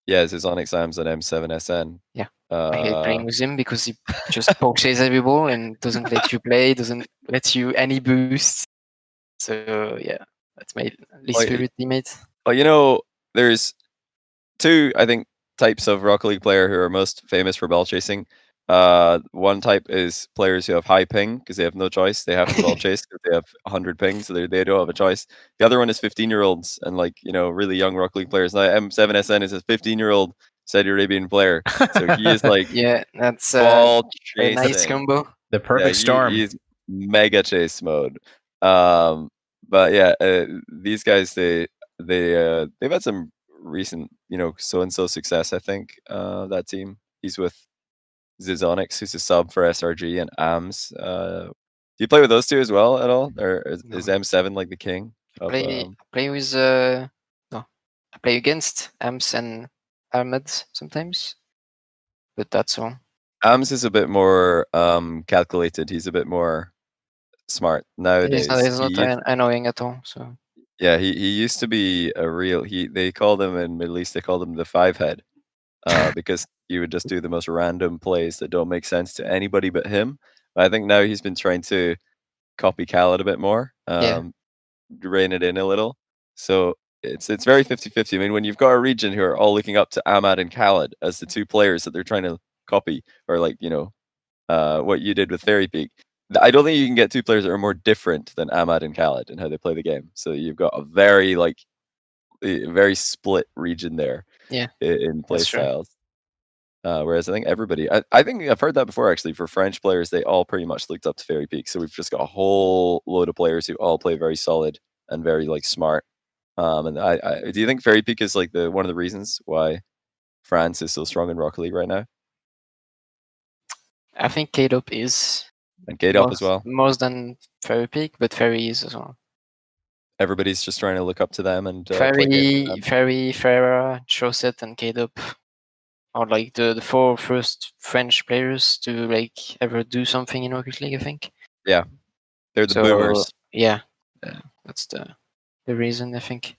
Yeah, it's his Onyx Ams and M7SN. Yeah. I hate playing with him because he just poke chases every ball and doesn't let you play, doesn't let you any boost. So yeah, that's my least favorite teammate. Well, there's two, I think, types of Rocket League player who are most famous for ball chasing. One type is players who have high ping because they have no choice. They have to ball chase because they have 100 ping, so they don't have a choice. The other one is 15-year-olds and really young Rocket League players. Now M7SN is a 15-year-old Saudi Arabian player, so he is like yeah, that's ball a chasing. nice combo. The perfect storm. He's mega chase mode. But yeah, these guys they've had some recent so and so success. I think that team. He's with Zizonix, who's a sub for SRG, and AMS. Do you play with those two as well at all, or is M7 like the king? I play with I play against AMS and Ahmed sometimes, but that's all. AMS is a bit more calculated. He's a bit more smart nowadays. He's not annoying at all. So yeah, he used to be a real. They called him in Middle East. They called him the 5-head. Because he would just do the most random plays that don't make sense to anybody but him. But I think now he's been trying to copy Khaled a bit more, rein it in a little. So it's very 50-50. I mean, when you've got a region who are all looking up to Ahmad and Khaled as the two players that they're trying to copy, or what you did with Fairy Peak, I don't think you can get two players that are more different than Ahmad and Khaled in how they play the game. So you've got a very very split region there. Yeah, in play that's true. styles. Whereas I think everybody, I think I've heard that before actually. For French players, they all pretty much looked up to Fairy Peak. So we've just got a whole load of players who all play very solid and very like smart. And I do you think Fairy Peak is like one of the reasons why France is so strong in Rocket League right now? I think K-Dop is And K-Dop as well. More than Fairy Peak, but Fairy is as well. Everybody's just trying to look up to them and play Fairy, games with them. Farah, Chaussette, and K-Dop are like the four first French players to like ever do something in Rocket League, I think. Yeah, they're the boomers. Yeah, that's the reason, I think.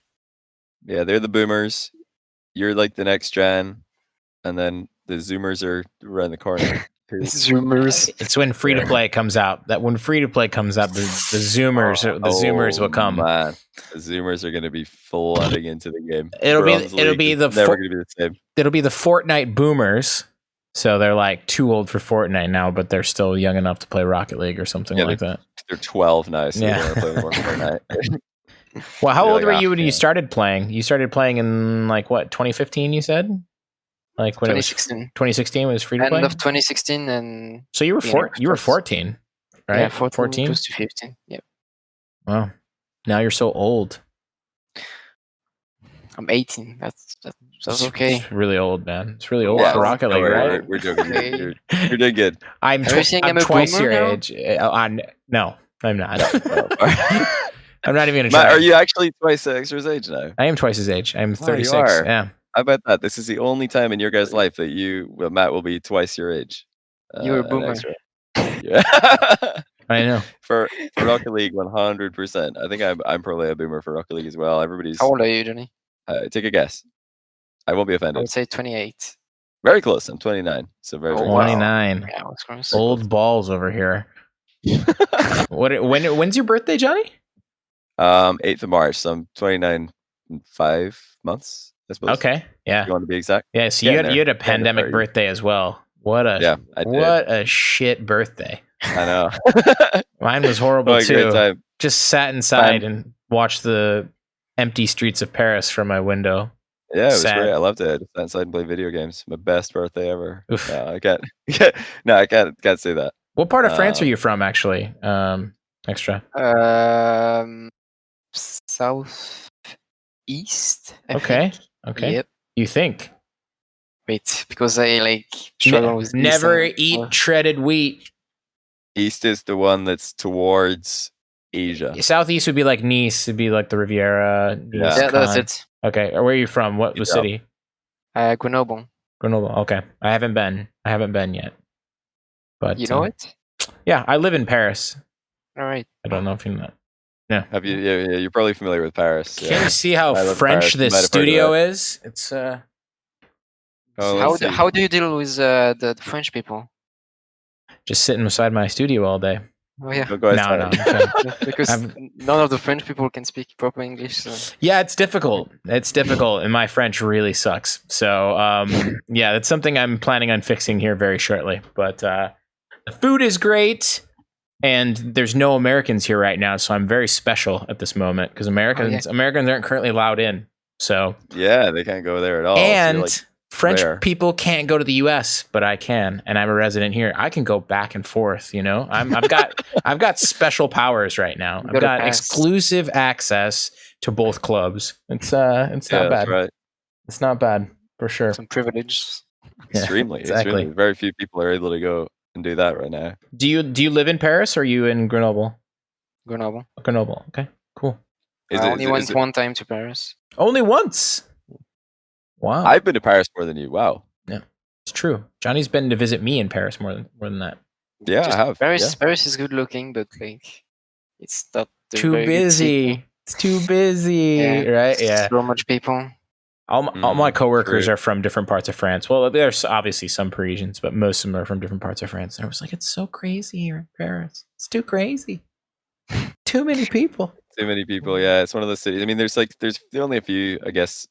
Yeah, they're the boomers. You're like the next gen, and then the Zoomers are around the corner. Zoomers. It's when free to play comes out. That when free to play comes out, the Zoomers will come. Man, the Zoomers are going to be flooding into the game. It'll be never going to be the same. It'll be the Fortnite boomers. So they're like too old for Fortnite now, but they're still young enough to play Rocket League or something like that. They're 12 now, so Yeah. they're going to play more Fortnite. Well, how old were you when you started playing? You started playing in like what, 2015? You said, like when 2016. 2016 was free to play. End of 2016, and so you were 14, right? Yeah, 14 close to 15. Yeah. Wow. Now you're so old. I'm 18. That's okay. It's really old, man. It's really old for Rocket League, right? We're joking. You're doing good. I'm twice your age. No, I'm not. I'm not even going to try. Matt, are you actually twice Extra's age now? I am twice his age. I'm 36. You are. Yeah. How about that? This is the only time in your guys' life that Matt will be twice your age. You're a boomer. Yeah. I know. For Rocket League, 100%. I think I'm probably a boomer for Rocket League as well. Everybody's. How old are you, Johnny? Take a guess. I won't be offended. I would say 28. Very close. I'm 29. So very 29. Wow. Yeah, I was close. Old balls over here. When's your birthday, Johnny? 8th of March. So I'm 29 in 5 months, I suppose. Okay. Yeah. If you want to be exact? Yeah. So you had a pandemic birthday as well. What a shit birthday. I know. Mine was horrible too. Great time. Just sat inside and watched the empty streets of Paris from my window. Yeah, it was great. I loved it. I just sat inside and played video games. My best birthday ever. No, I can't. No, I can't say that. What part of France are you from, actually? Extra. South east. Okay. Yep. You think? Wait, because I like struggle with never eat shredded wheat. East is the one that's towards Asia. Southeast would be like Nice. It'd be like the Riviera. Nice, yeah, that's it. Okay. Where are you from? What city? Grenoble. Grenoble. Okay. I haven't been yet. But you know it? Yeah, I live in Paris. All right. I don't know if you know. No. Have you? Yeah, you're probably familiar with Paris. Can you see how French this studio is? It's how do you deal with the French people? Just sitting beside my studio all day. Oh yeah. No. Because none of the French people can speak proper English. So. Yeah, it's difficult. And my French really sucks. So yeah, that's something I'm planning on fixing here very shortly. But the food is great. And there's no Americans here right now, so I'm very special at this moment because Americans aren't currently allowed in. So yeah, they can't go there at all. And so French people can't go to the U.S., but I can, and I'm a resident here. I can go back and forth. You know, I've got special powers right now. I've got exclusive access to both clubs. It's not bad. That's right. It's not bad for sure. Some privilege. Extremely. Very few people are able to go and do that right now. Do you live in Paris or are you in Grenoble? Grenoble. Okay, cool. I only went one time to Paris. Only once? Wow. I've been to Paris more than you. Wow. Yeah, it's true. Johnny's been to visit me in Paris more than that. Yeah, I have. Paris is good looking, but like it's not too busy. It's too busy, right? Yeah. So much people. All my coworkers are from different parts of France. Well, there's obviously some Parisians, but most of them are from different parts of France. And I was like, it's so crazy here in Paris. It's too crazy. Too many people. Too many people. Yeah, it's one of those cities. I mean, there's only a few, I guess,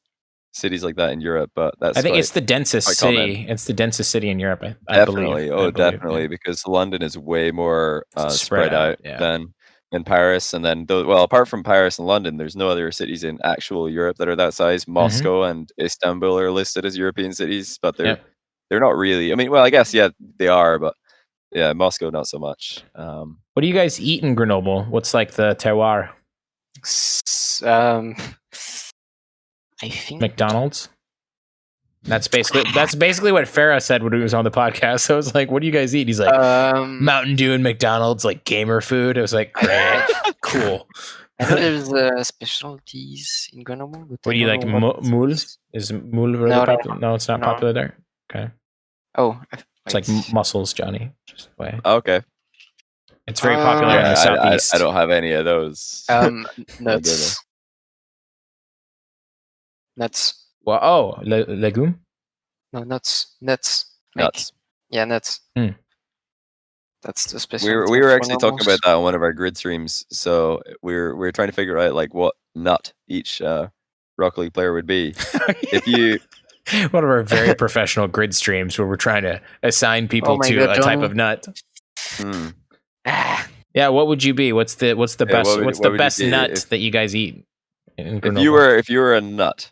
cities like that in Europe, but that's I think quite, it's the densest quite city. common. It's the densest city in Europe, I Definitely. believe. Oh, I believe, definitely, yeah. because London is way more Spread spread out, out yeah. than Paris. And then, well, apart from Paris and London, there's no other cities in actual Europe that are that size. Moscow and Istanbul are listed as European cities, but they're not really. I mean, well, I guess yeah, they are, but yeah, Moscow not so much. What do you guys eat in Grenoble? What's like the terroir? I think McDonald's. That's basically what Farah said when he was on the podcast. So I was like, "What do you guys eat?" He's like, "Mountain Dew and McDonald's, like gamer food." I was like, "Great, cool." I know there's specialties in Grenoble. But What do you like? Moule? Is moule really popular? No, it's not popular there. Okay. Oh, it's like mussels, Johnny. Just way. Okay. It's very popular in the southeast. I don't have any of those. Nuts. Nuts. Well, oh, legume? No, nuts. Nuts. Yeah, nuts. That's the special. We were actually talking about that on one of our grid streams. So we were trying to figure out like what nut each Rocket League player would be. If you one of our very professional grid streams where we're trying to assign people to a type of nut. Yeah, what would you be? What's the best nut that you guys eat in Grenoble? If you were a nut,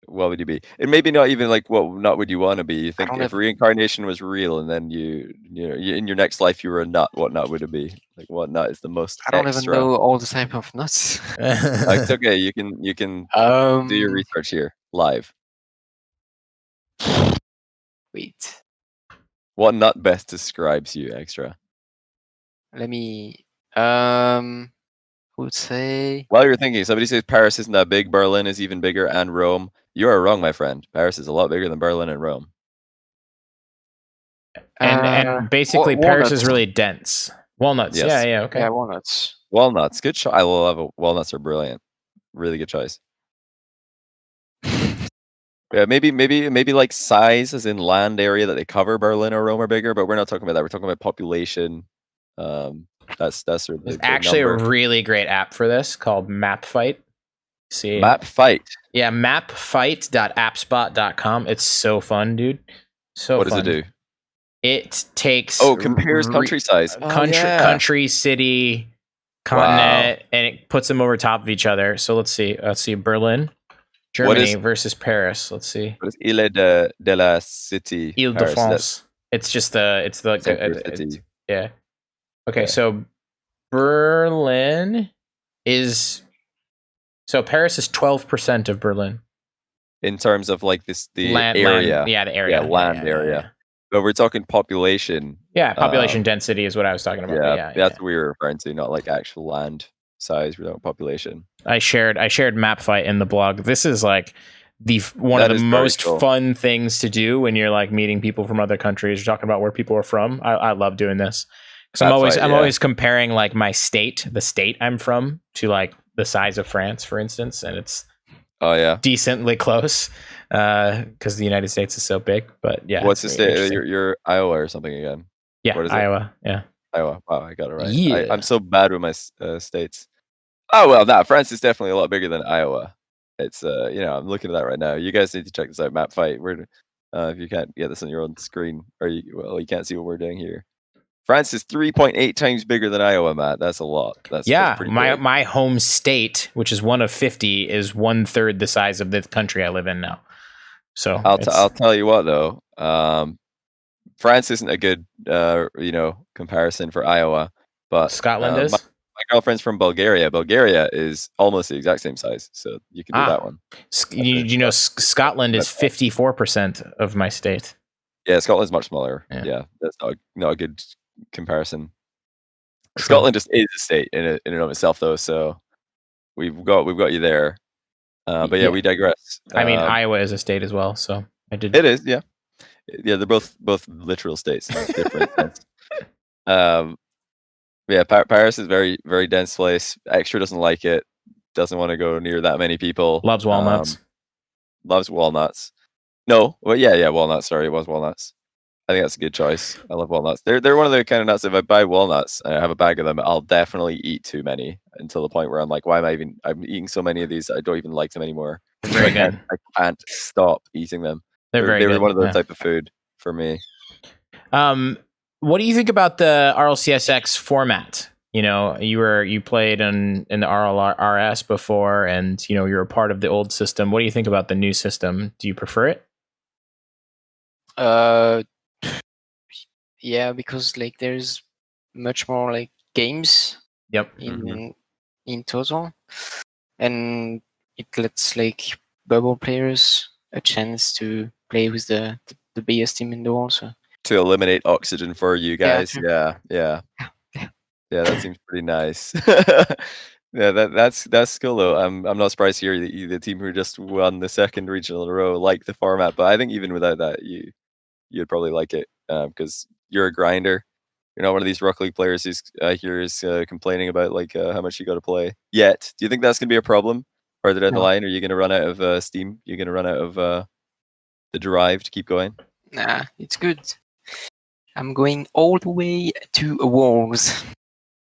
what would you be? And maybe not even like what nut would you want to be? You think if reincarnation was real and then you in your next life you were a nut, what nut would it be? Like what nut is the most I don't even know all the type of nuts. It's okay, you can do your research here live. Wait. What nut best describes you, Extra? Let me who would say while you're thinking, somebody says Paris isn't that big, Berlin is even bigger, and Rome. You are wrong, my friend. Paris is a lot bigger than Berlin and Rome. And basically Paris is really dense. Walnuts. Yes. Yeah, okay. Yeah, walnuts. Walnuts. Good choice. I love it. Walnuts are brilliant. Really good choice. Yeah, maybe like size as in land area that they cover, Berlin or Rome are bigger, but we're not talking about that. We're talking about population. That's sort of There's actually a really great app for this called MapFight. See, MapFight. Yeah, mapfight.appspot.com. It's so fun, dude. So what fun. Does it do? It takes compares country size, country, city, continent, and it puts them over top of each other. So let's see. Berlin, Germany versus Paris. Let's see. What is Ile de la City? Ile-de-France. It's just city. Yeah. Okay, so Berlin is Paris is 12% of Berlin in terms of like the land, area. The area. Land area. Yeah. But we're talking population. Yeah, population density is what I was talking about. Yeah, that's what we were referring to, not like actual land size. We're talking population. I shared MapFight in the blog. This is like one of the most fun things to do when you're like meeting people from other countries. You're talking about where people are from. I love doing this. Because I'm always comparing like my state, the state I'm from, to like the size of France, for instance, and it's decently close because the United States is so big. But yeah, what's the state? You're Iowa or something again? Yeah, Iowa. Yeah, Iowa. Wow, I got it right. Yeah. I'm so bad with my states. Oh well, France is definitely a lot bigger than Iowa. It's I'm looking at that right now. You guys need to check this out. MapFight. We're if you can't get this on your own screen, or you can't see what we're doing here. France is 3.8 times bigger than Iowa, Matt. That's a lot. That's pretty big. My home state, which is one of 50, is 1/3 the size of the country I live in now. So I'll tell you what though, France isn't a good comparison for Iowa, but Scotland is. My girlfriend's from Bulgaria. Bulgaria is almost the exact same size, so you can do that one. Scotland is 54% of my state. Yeah, Scotland's much smaller. Yeah, that's not a good comparison. Scotland just is a state in and of itself, though. So we've got you there. But we digress. I mean, Iowa is a state as well. So I did. It is, yeah. They're both literal states. Different. Paris is very very dense place. Extra doesn't like it. Doesn't want to go near that many people. Loves walnuts. Loves walnuts. No, well, walnuts. Sorry, it was walnuts. I think that's a good choice. I love walnuts. They're one of the kind of nuts. If I buy walnuts and I have a bag of them, I'll definitely eat too many until the point where I'm like, why am I'm eating so many of these? I don't even like them anymore. Very good. I can't stop eating them. They're very They were good. one of those Yeah. type of food for me. What do you think about the RLCSX format? You know, you played in the RLRS before, and you know you're a part of the old system. What do you think about the new system? Do you prefer it? Yeah, because like there's much more like games Yep. in total, and it lets like bubble players a chance to play with the biggest team in the world. So To eliminate oxygen for you guys. true. Yeah. Yeah. Yeah, that seems pretty nice. Yeah, that's cool though. I'm not surprised to hear that the team who just won the second regional in a row like the format, but I think even without that, you'd probably like it because you're a grinder. You're not one of these Rock League players who's here is complaining about like how much you got to play. Yet, do you think that's gonna be a problem further down the No. line? Are you gonna run out of steam? You're gonna run out of the drive to keep going? Nah, it's good. I'm going all the way to Worlds.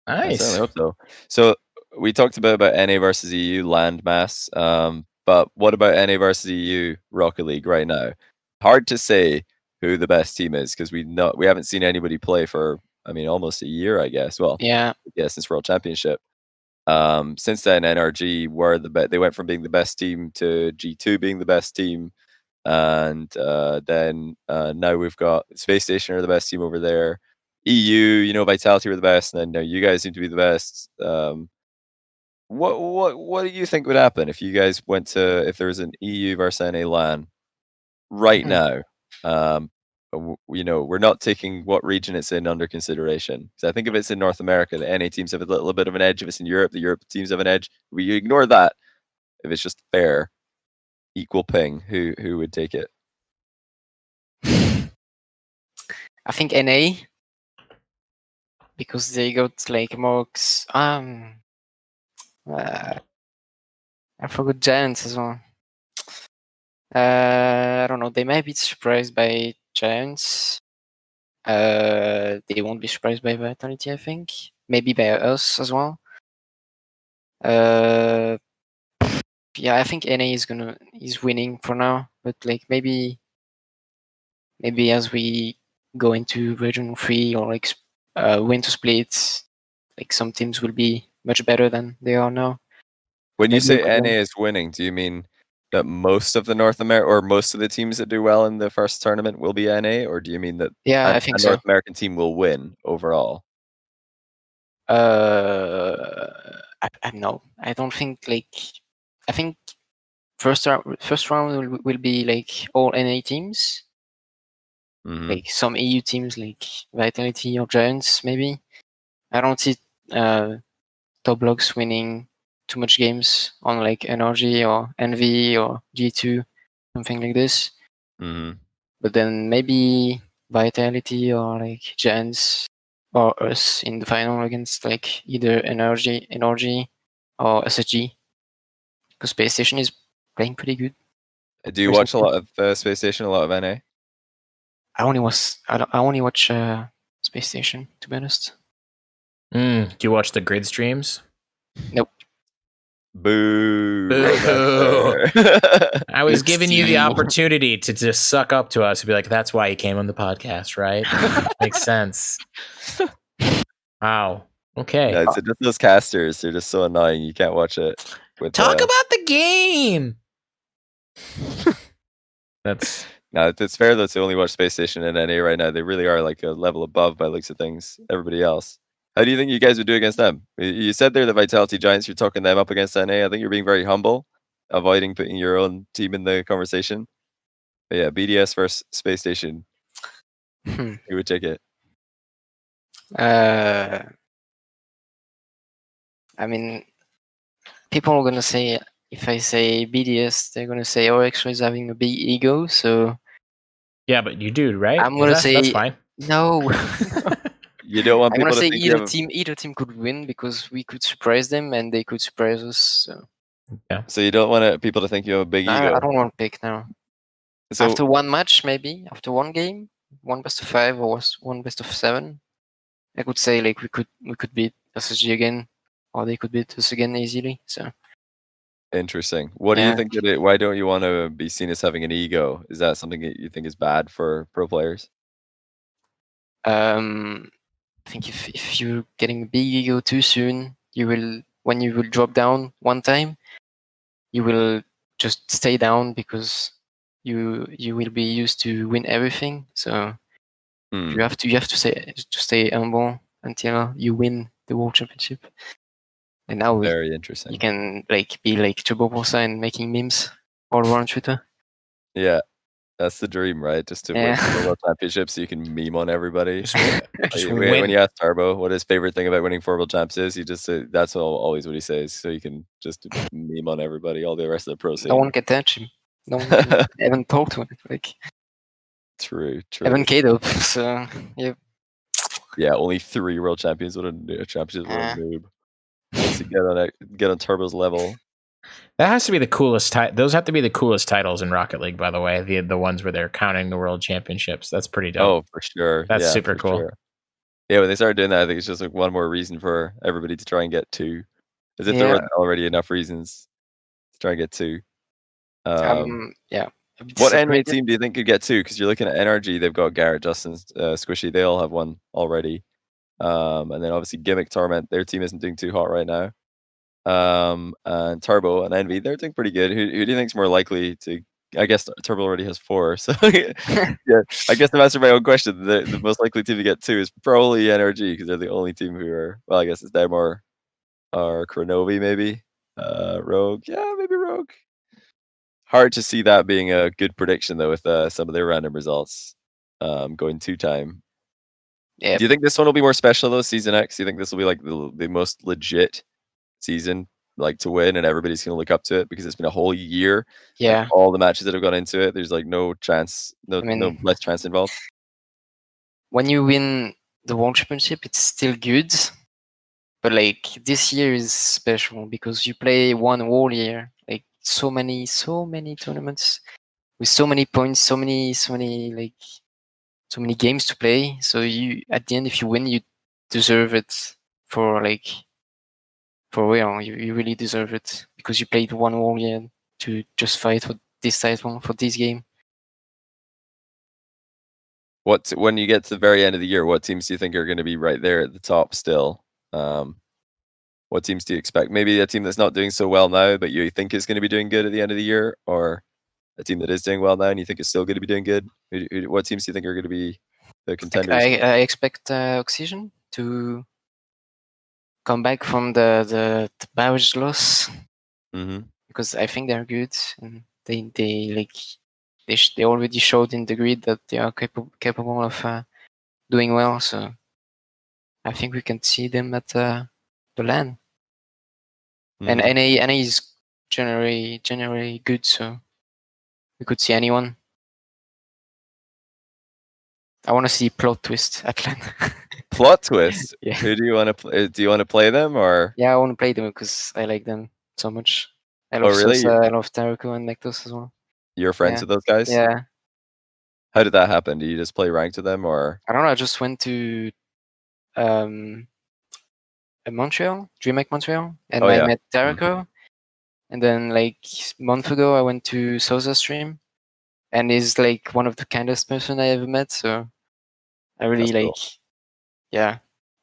I certainly Nice. hope so. So we talked about NA versus EU land mass, but what about NA versus EU Rocket League right now? Hard to say who the best team is because we haven't seen anybody play for almost a year, I guess. Well, Yeah. since World Championship. Since then, NRG were they went from being the best team to G2 being the best team, and then now we've got Space Station are the best team over there. EU, Vitality were the best, and then now you guys seem to be the best. What do you think would happen if you guys if there was an EU versus NA LAN right now? We're not taking what region it's in under consideration. So I think if it's in North America, the NA teams have a little bit of an edge. If it's in Europe, the Europe teams have an edge. We ignore that. If it's just fair, equal ping, who would take it? I think NA because they got like more. I forgot Giants as well. I don't know. They might be surprised by Giants. They won't be surprised by Vitality, I think. Maybe by us as well. Yeah, I think NA is winning for now, but like maybe as we go into Region 3 or like Winter Splits, like some teams will be much better than they are now. When you Maybe we say could NA win. is winning, do you mean that most of the North America or most of the teams that do well in the first tournament will be NA, or do you mean that Yeah, a I think North so. American team will win overall? I know. I don't think like. I think first round will be like all NA teams, Mhm. like some EU teams like Vitality or Giants maybe. I don't see Top Blocks winning too much games on like NRG or NV or G2, something like this. Mhm. But then maybe Vitality or like Giants or us in the final against like either NRG or SSG. Because Space Station is playing pretty good. Do you watch a lot of Space Station, a lot of NA? I only watch Space Station, to be honest. Do you watch the grid streams? Nope. Boo! Boo. I was giving you the See? opportunity to just suck up to us and be like, that's why you came on the podcast, right? Makes sense. Wow. Okay. Yeah, it's just those casters. They're just so annoying. You can't watch it. Talk about the game. No, it's fair though to only watch Space Station and NA right now. They really are like a level above by looks of things. Everybody else. How do you think you guys would do against them? You said they're the Vitality Giants. You're talking them up against NA. I think you're being very humble, avoiding putting your own team in the conversation. But yeah, BDS versus Space Station. Who would take it? I mean, people are gonna say if I say BDS, they're gonna say OXO is having a big ego. So yeah, but you do, right? I'm gonna say that's fine. No. You don't want I'm people gonna to say think you have either team could win because we could surprise them and they could surprise us. So Yeah. So you don't want people to think you have a big ego. I don't want to pick now. So After one match, maybe after one game, one best of 5 or one best of 7, I could say like we could beat SSG again, or they could beat us again easily. So Interesting. What do you Yeah. think that why don't you want to be seen as having an ego? Is that something that you think is bad for pro players? I think if you're getting a big ego too soon, when you will drop down one time, you will just stay down because you will be used to win everything. So Hmm. you have to stay humble until you win the world championship. And now Very you interesting. can be like Turbo Borsa and making memes all around Twitter. Yeah, that's the dream, right? Just to win Yeah. the world championship so you can meme on everybody. Just When win. you ask Turbo what his favorite thing about winning 4 world champs is, he just that's always what he says. So you can just meme on everybody, all the rest of the pro scene. No one can touch him. No one can even talk to him. Like True. even K-Dope. So yeah. Yeah, only 3 world champions. What a championship! What a noob. Needs to get on Turbo's level. That has to be the coolest. Those have to be the coolest titles in Rocket League, by the way. The ones where they're counting the world championships. That's pretty dope. Oh, for sure. That's Yeah, super for cool. sure. Yeah, when they started doing that, I think it's just like one more reason for everybody to try and get 2, as if there Yeah. wasn't already enough reasons to try and get 2. Yeah. What NA team do you think could get 2? Because you're looking at NRG, they've got Garrett, Justin, Squishy. They all have one already. And then obviously Gimmick, Torment, their team isn't doing too hot right now. And Turbo and Envy, they're doing pretty good. Who do you think's more likely to? I guess Turbo already has 4, so yeah. I guess to answer my own question, the most likely team to get 2 is probably NRG because they're the only team who are. Well, I guess it's them or Kronovi maybe. Rogue, yeah, maybe Rogue. Hard to see that being a good prediction though with some of their random results going 2-time. Yeah. Do you think this one will be more special though, Season X? Do you think this will be like the most legit season, like to win, and everybody's gonna look up to it because it's been a whole year and Yeah. all the matches that have gone into it, there's like no chance, no less chance involved. When you win the world championship, it's still good, but like this year is special because you play one whole year, like so many tournaments with so many points, so many games to play. So you at the end, if you win, you deserve it for real. You really deserve it because you played one whole year to just fight for this title, for this game. When you get to the very end of the year, what teams do you think are going to be right there at the top still? What teams do you expect? Maybe a team that's not doing so well now, but you think is going to be doing good at the end of the year, or a team that is doing well now and you think is still going to be doing good? What teams do you think are going to be the contenders? I expect Oxygen to come back from the Barrage loss because I think they're good and they already showed in the grid that they are capable of doing well. So I think we can see them at the LAN. And NA is generally good, so we could see anyone. I want to see Plot Twist at LAN. Plot Twist? Yeah. Who do you want to play? Do you want to play them or? Yeah, I want to play them because I like them so much. I love really? Sosa, I love Tariko and Nectos as well. You're friends with those guys? Yeah. How did that happen? Do you just play ranked with them or? I don't know. I just went to Montreal, DreamHack Montreal, and I met Tariko. And then like a month ago, I went to Sosa stream, and he's like one of the kindest person I ever met. So I really cool.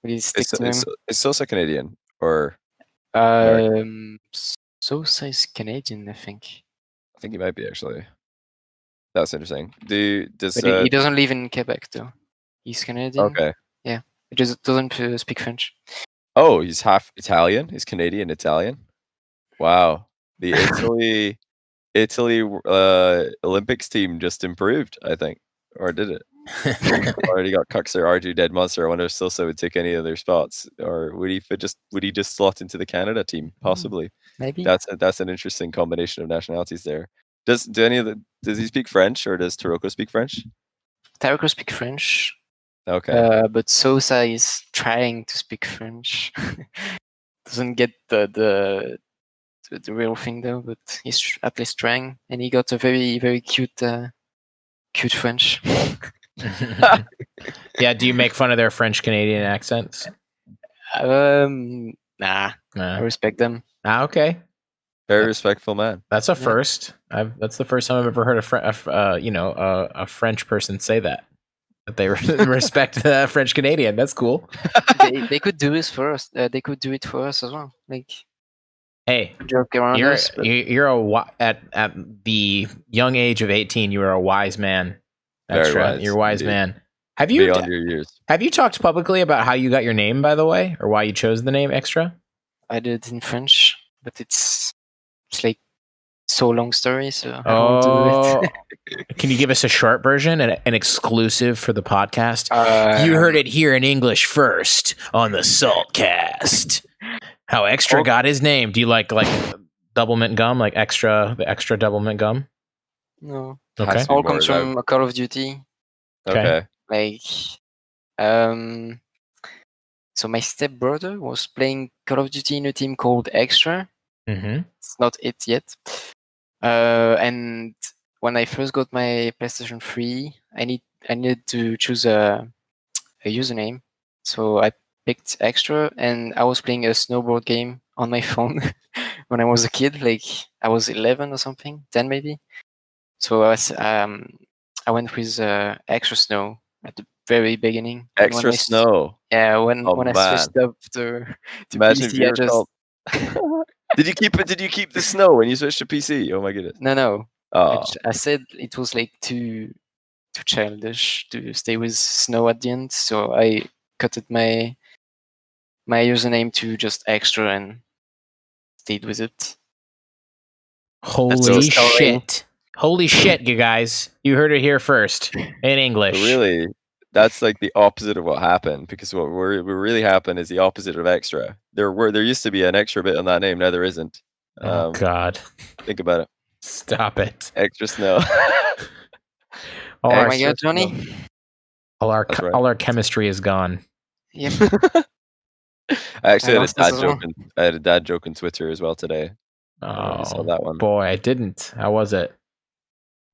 really stick to him. Is Sosa Canadian or? Sosa is Canadian, I think. I think he might be actually. That's interesting. But he doesn't live in Quebec though. He's Canadian. Okay. Yeah, he just doesn't speak French. Oh, he's half Italian. He's Canadian Italian. Wow. The Italy Olympics team just improved, I think, or did it? Already got Cuxer, RG, Dead Monster. I wonder if Sosa would take any of their spots, or would he just slot into the Canada team? Possibly. Maybe. That's an interesting combination of nationalities there. Does he speak French or does Taroko speak French? Taroko speaks French. Okay. But Sosa is trying to speak French. Doesn't get the real thing though, but he's at least trying, and he got a very very cute French. Yeah, do you make fun of their French Canadian accents? Nah. I respect them. Okay. Very respectful man. That's a first. That's the first time I've ever heard a French person say that they respect the French Canadian. That's cool. They could do this for us. They could do it for us as well. Like, hey, joke around us. At the young age of 18, you are a wise man. Very wise. You're a wise indeed. man. Have you beyond your years? Have you talked publicly about how you got your name, by the way, or why you chose the name Extra? I did it in French, but it's like so long story, so I don't want to do it. Can you give us a short version, an exclusive for the podcast? You heard it here in English first on the Saltcast. How Extra got his name. Do you like double mint gum, like the extra double mint gum? No. Okay. All comes from Call of Duty. Okay. Like, so my stepbrother was playing Call of Duty in a team called Extra. Mm-hmm. It's not it yet. And when I first got my PlayStation 3, I needed to choose a username. So I picked Extra, and I was playing a snowboard game on my phone when I was a kid. Like, I was 11 or something, 10 maybe. So I went with Extra Snow at the very beginning. Extra Snow. Yeah, when I switched up to Imagine PC, if you were called. Did you keep the snow when you switched to PC? Oh my goodness. No. Oh. I said it was like too childish to stay with Snow at the end, so I cut it my username to just Extra and stayed with it. Holy shit. Holy shit, you guys. You heard it here first in English. But really, that's like the opposite of what happened, because what really happened is the opposite of Extra. There used to be an extra bit on that name. Now there isn't. Oh God. Think about it. Stop it. Extra Snow. Oh my God, Johnny. All our chemistry is gone. Yep. I actually had a dad joke on Twitter as well today. Oh, saw that one. Boy, I didn't. How was it?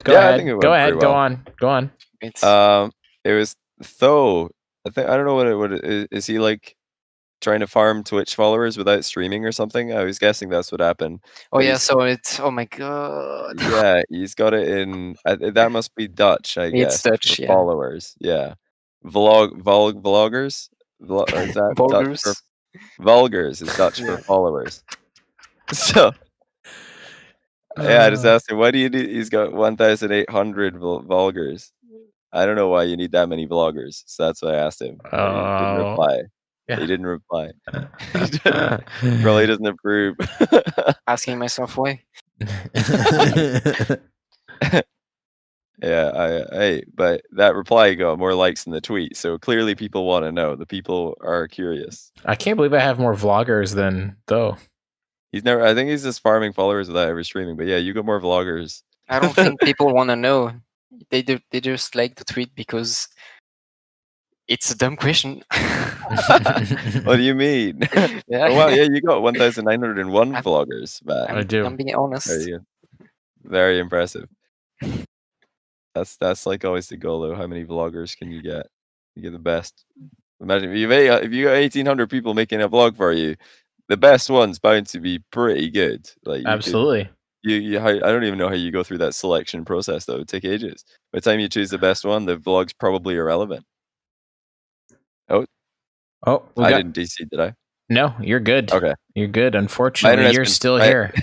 I think it went pretty well. Go on. It was Tho. I don't know what it is. He like trying to farm Twitch followers without streaming or something? I was guessing that's what happened. Oh yeah, so it's oh my God. Yeah, he's got it in. That must be Dutch, I guess. It's Dutch, yeah. Followers, yeah. Vloggers. Is that Vulgars? Dutch for vulgars is Dutch for followers. So. Yeah, I just asked him, why do you need, he's got 1,800 vulgars. I don't know why you need that many vloggers. So that's what I asked him. He didn't reply. Yeah. He didn't reply. Probably doesn't approve. Asking myself why. Yeah, but that reply got more likes than the tweet. So clearly people want to know. The people are curious. I can't believe I have more vloggers than Tho. I think he's just farming followers without ever streaming. But yeah, you got more vloggers. I don't think people want to know. They just like the tweet because it's a dumb question. What do you mean? Yeah. Oh wow, yeah, you got 1,901 vloggers, man. I do. I'm being honest. Very impressive. That's like always the goal, though. How many vloggers can you get? You get the best. Imagine if you got 1,800 people making a vlog for you, the best one's bound to be pretty good. Like absolutely. I don't even know how you go through that selection process, though. It would take ages. By the time you choose the best one, the vlog's probably irrelevant. I didn't DC, did I? No, you're good. Okay. You're good. Unfortunately, you're still here.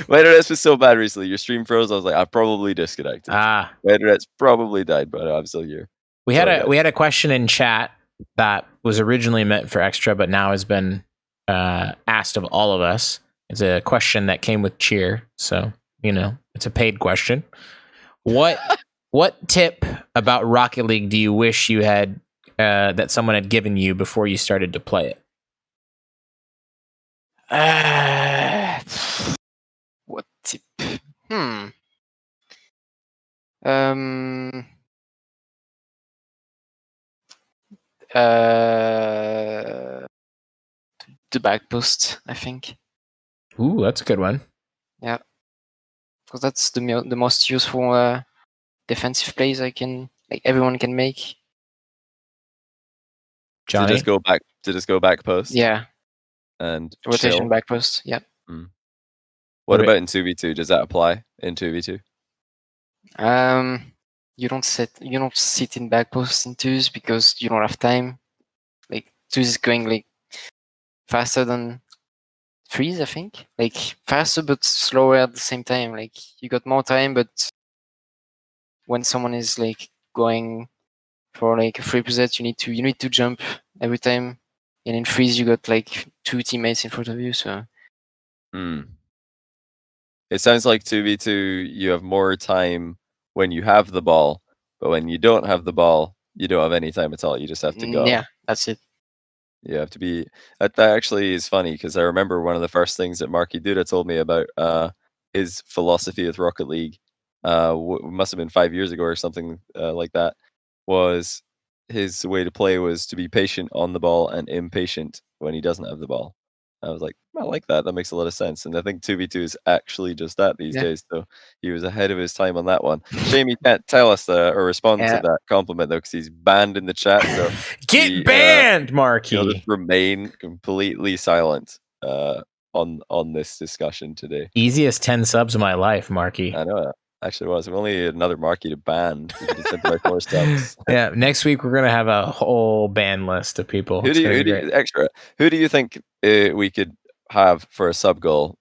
My internet's been so bad recently. Your stream froze. I was like, I've probably disconnected. My internet's probably died, but I'm still here. We had a question in chat that was originally meant for Extra, but now has been asked of all of us. It's a question that came with cheer, so it's a paid question. What tip about Rocket League do you wish you had that someone had given you before you started to play it? What tip? The back post, I think. Ooh, that's a good one. Yeah, because that's the most useful defensive plays everyone can make. Johnny? To just go back post. Yeah. And rotation chill. back post. Yeah. What Okay. about in 2v2? Does that apply in 2v2? You don't sit in back post in twos because you don't have time. Like twos is going like faster than threes, I think. Like faster but slower at the same time. Like you got more time, but when someone is like going for like a free possess, you need to jump every time. And in threes you got like two teammates in front of you, so It sounds like 2v2 you have more time when you have the ball, but when you don't have the ball, you don't have any time at all. You just have to go. yeah, that's it. You have to be. That actually is funny because I remember one of the first things that Marky Duda told me about his philosophy with Rocket League. Must have been 5 years ago or something like that. Was his way to play was to be patient on the ball and impatient when he doesn't have the ball. I was like, I like that. That makes a lot of sense. And I think 2v2 is actually just that these days. So he was ahead of his time on that one. Shame he can't tell us or respond to that compliment though, because he's banned in the chat. So Get banned, Marky. He'll just remain completely silent on this discussion today. Easiest 10 subs of my life, Marky. I know it actually was. We only had another Marky to ban. We could have sent like 4 subs. Yeah, next week we're gonna have a whole ban list of people. Who do you think we could have for a sub goal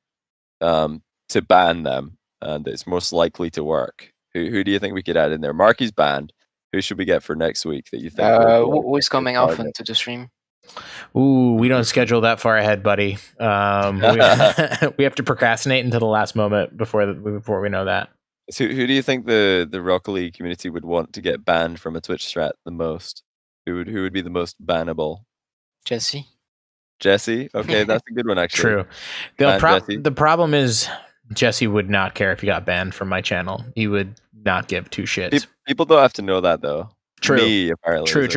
to ban them, and it's most likely to work? Who do you think we could add in there? Marky's banned. Who should we get for next week that you think? Who is coming often to the stream? Ooh, we don't schedule that far ahead, buddy. We have to procrastinate until the last moment before we know that. So who do you think the Rocket League community would want to get banned from a Twitch strat the most? Who would be the most bannable? Jesse. Okay, that's a good one actually. True. The problem is Jesse would not care if he got banned from my channel. He would not give two shits. People don't have to know that though. True. Me, apparently. True.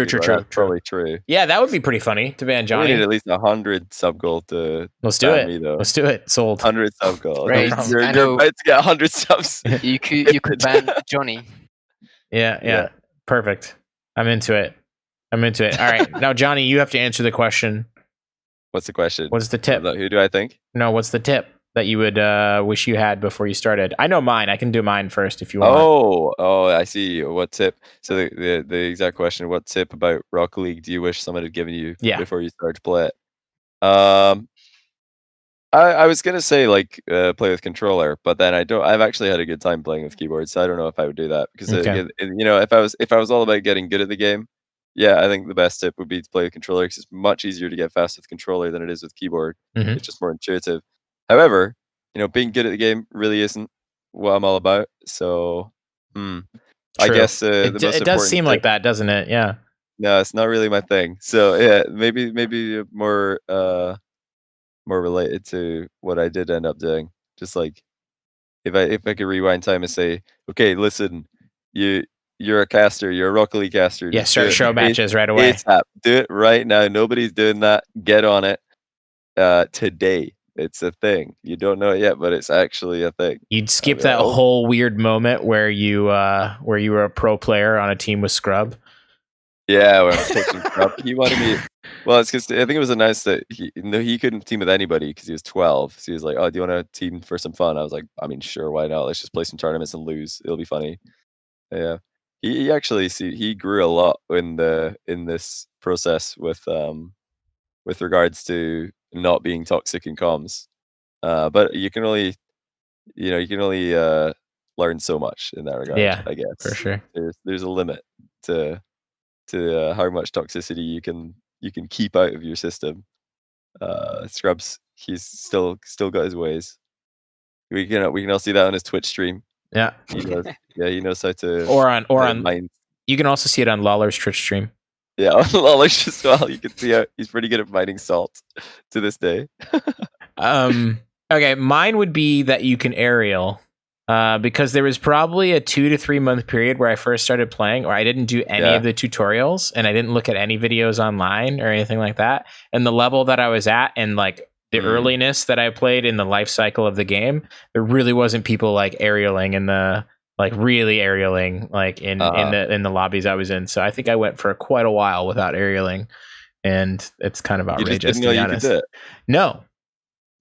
Probably true. Yeah, that would be pretty funny to ban Johnny. We need at least 100 sub goal to Let's do it. Me, though. Let's do it. Sold. 100 sub goal. Right. You're about to get 100 subs. You could ban Johnny. Yeah. Perfect. I'm into it. All right. Now, Johnny, you have to answer the question. What's the question? What's the tip? Who do I think? No, what's the tip that you would wish you had before you started? I know mine. I can do mine first if you want. Oh, I see. What tip? So the exact question, what tip about Rocket League do you wish someone had given you before you started to play it? I was gonna say like play with controller, but then I've actually had a good time playing with keyboard, so I don't know if I would do that because if I was all about getting good at the game, I think the best tip would be to play with controller because it's much easier to get fast with controller than it is with keyboard. Mm-hmm. It's just more intuitive. However, being good at the game really isn't what I'm all about. So, I guess it does seem like that, doesn't it? Yeah. No, it's not really my thing. So yeah, maybe more related to what I did end up doing. Just like if I could rewind time and say, okay, listen, you're a caster, you're a Rocket League caster. Yeah, start show matches right away. Do it right now. Nobody's doing that. Get on it today. It's a thing. You don't know it yet, but it's actually a thing. You'd skip that whole weird moment where you were a pro player on a team with Scrub. Yeah, when I was coaching Scrub, he wanted me. Well, it's because I think it was nice that he couldn't team with anybody because he was 12. So he was like, "Oh, do you want to team for some fun?" I was like, "I mean, sure, why not? Let's just play some tournaments and lose. It'll be funny." Yeah, he actually he grew a lot in this process with regards to not being toxic in comms. But you can only learn so much in that regard. Yeah, I guess for sure. There's a limit to how much toxicity you can keep out of your system. Scrubs, he's still got his ways. We can all see that on his Twitch stream. Yeah, he knows. Yeah, he knows how to. Or on. Mind. You can also see it on Lawler's Twitch stream. Yeah, on Lawler's as well. You can see how he's pretty good at mining salt to this day. Okay, mine would be that you can aerial. Because there was probably a 2 to 3 month period where I first started playing, or I didn't do any of the tutorials and I didn't look at any videos online or anything like that. And the level that I was at and like the earliness that I played in the life cycle of the game, there really wasn't people like aerialing in the really aerialing in the lobbies I was in. So I think I went for quite a while without aerialing, and it's kind of outrageous. You just didn't know you could do it. No.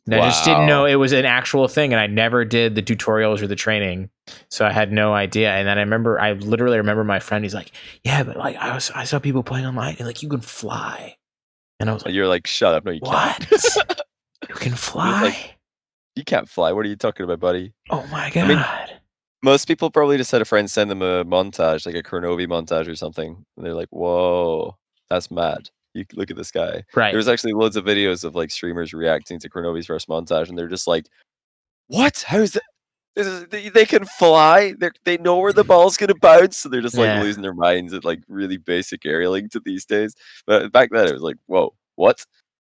And I just didn't know Wow. it was an actual thing, and I never did the tutorials or the training, so I had no idea. And then I literally remember my friend. He's like, "Yeah, but like I saw people playing online, and like you can fly." And I was like, You're like, shut up. No, you "What? can't. You can And it's fly? like, you can't fly. What are you talking about, buddy? Oh my god!" I mean, most people probably just had a friend send them a montage, like a Kronovi montage or something. And they're like, whoa, that's mad. You look at this guy. Right. There's actually loads of videos of like streamers reacting to Kronovi's first montage, and they're just like, what? How is that? They can fly. They know where the ball's gonna bounce, so they're just like Yeah. losing their minds at like really basic aerialing to these days. But back then it was like, whoa, what?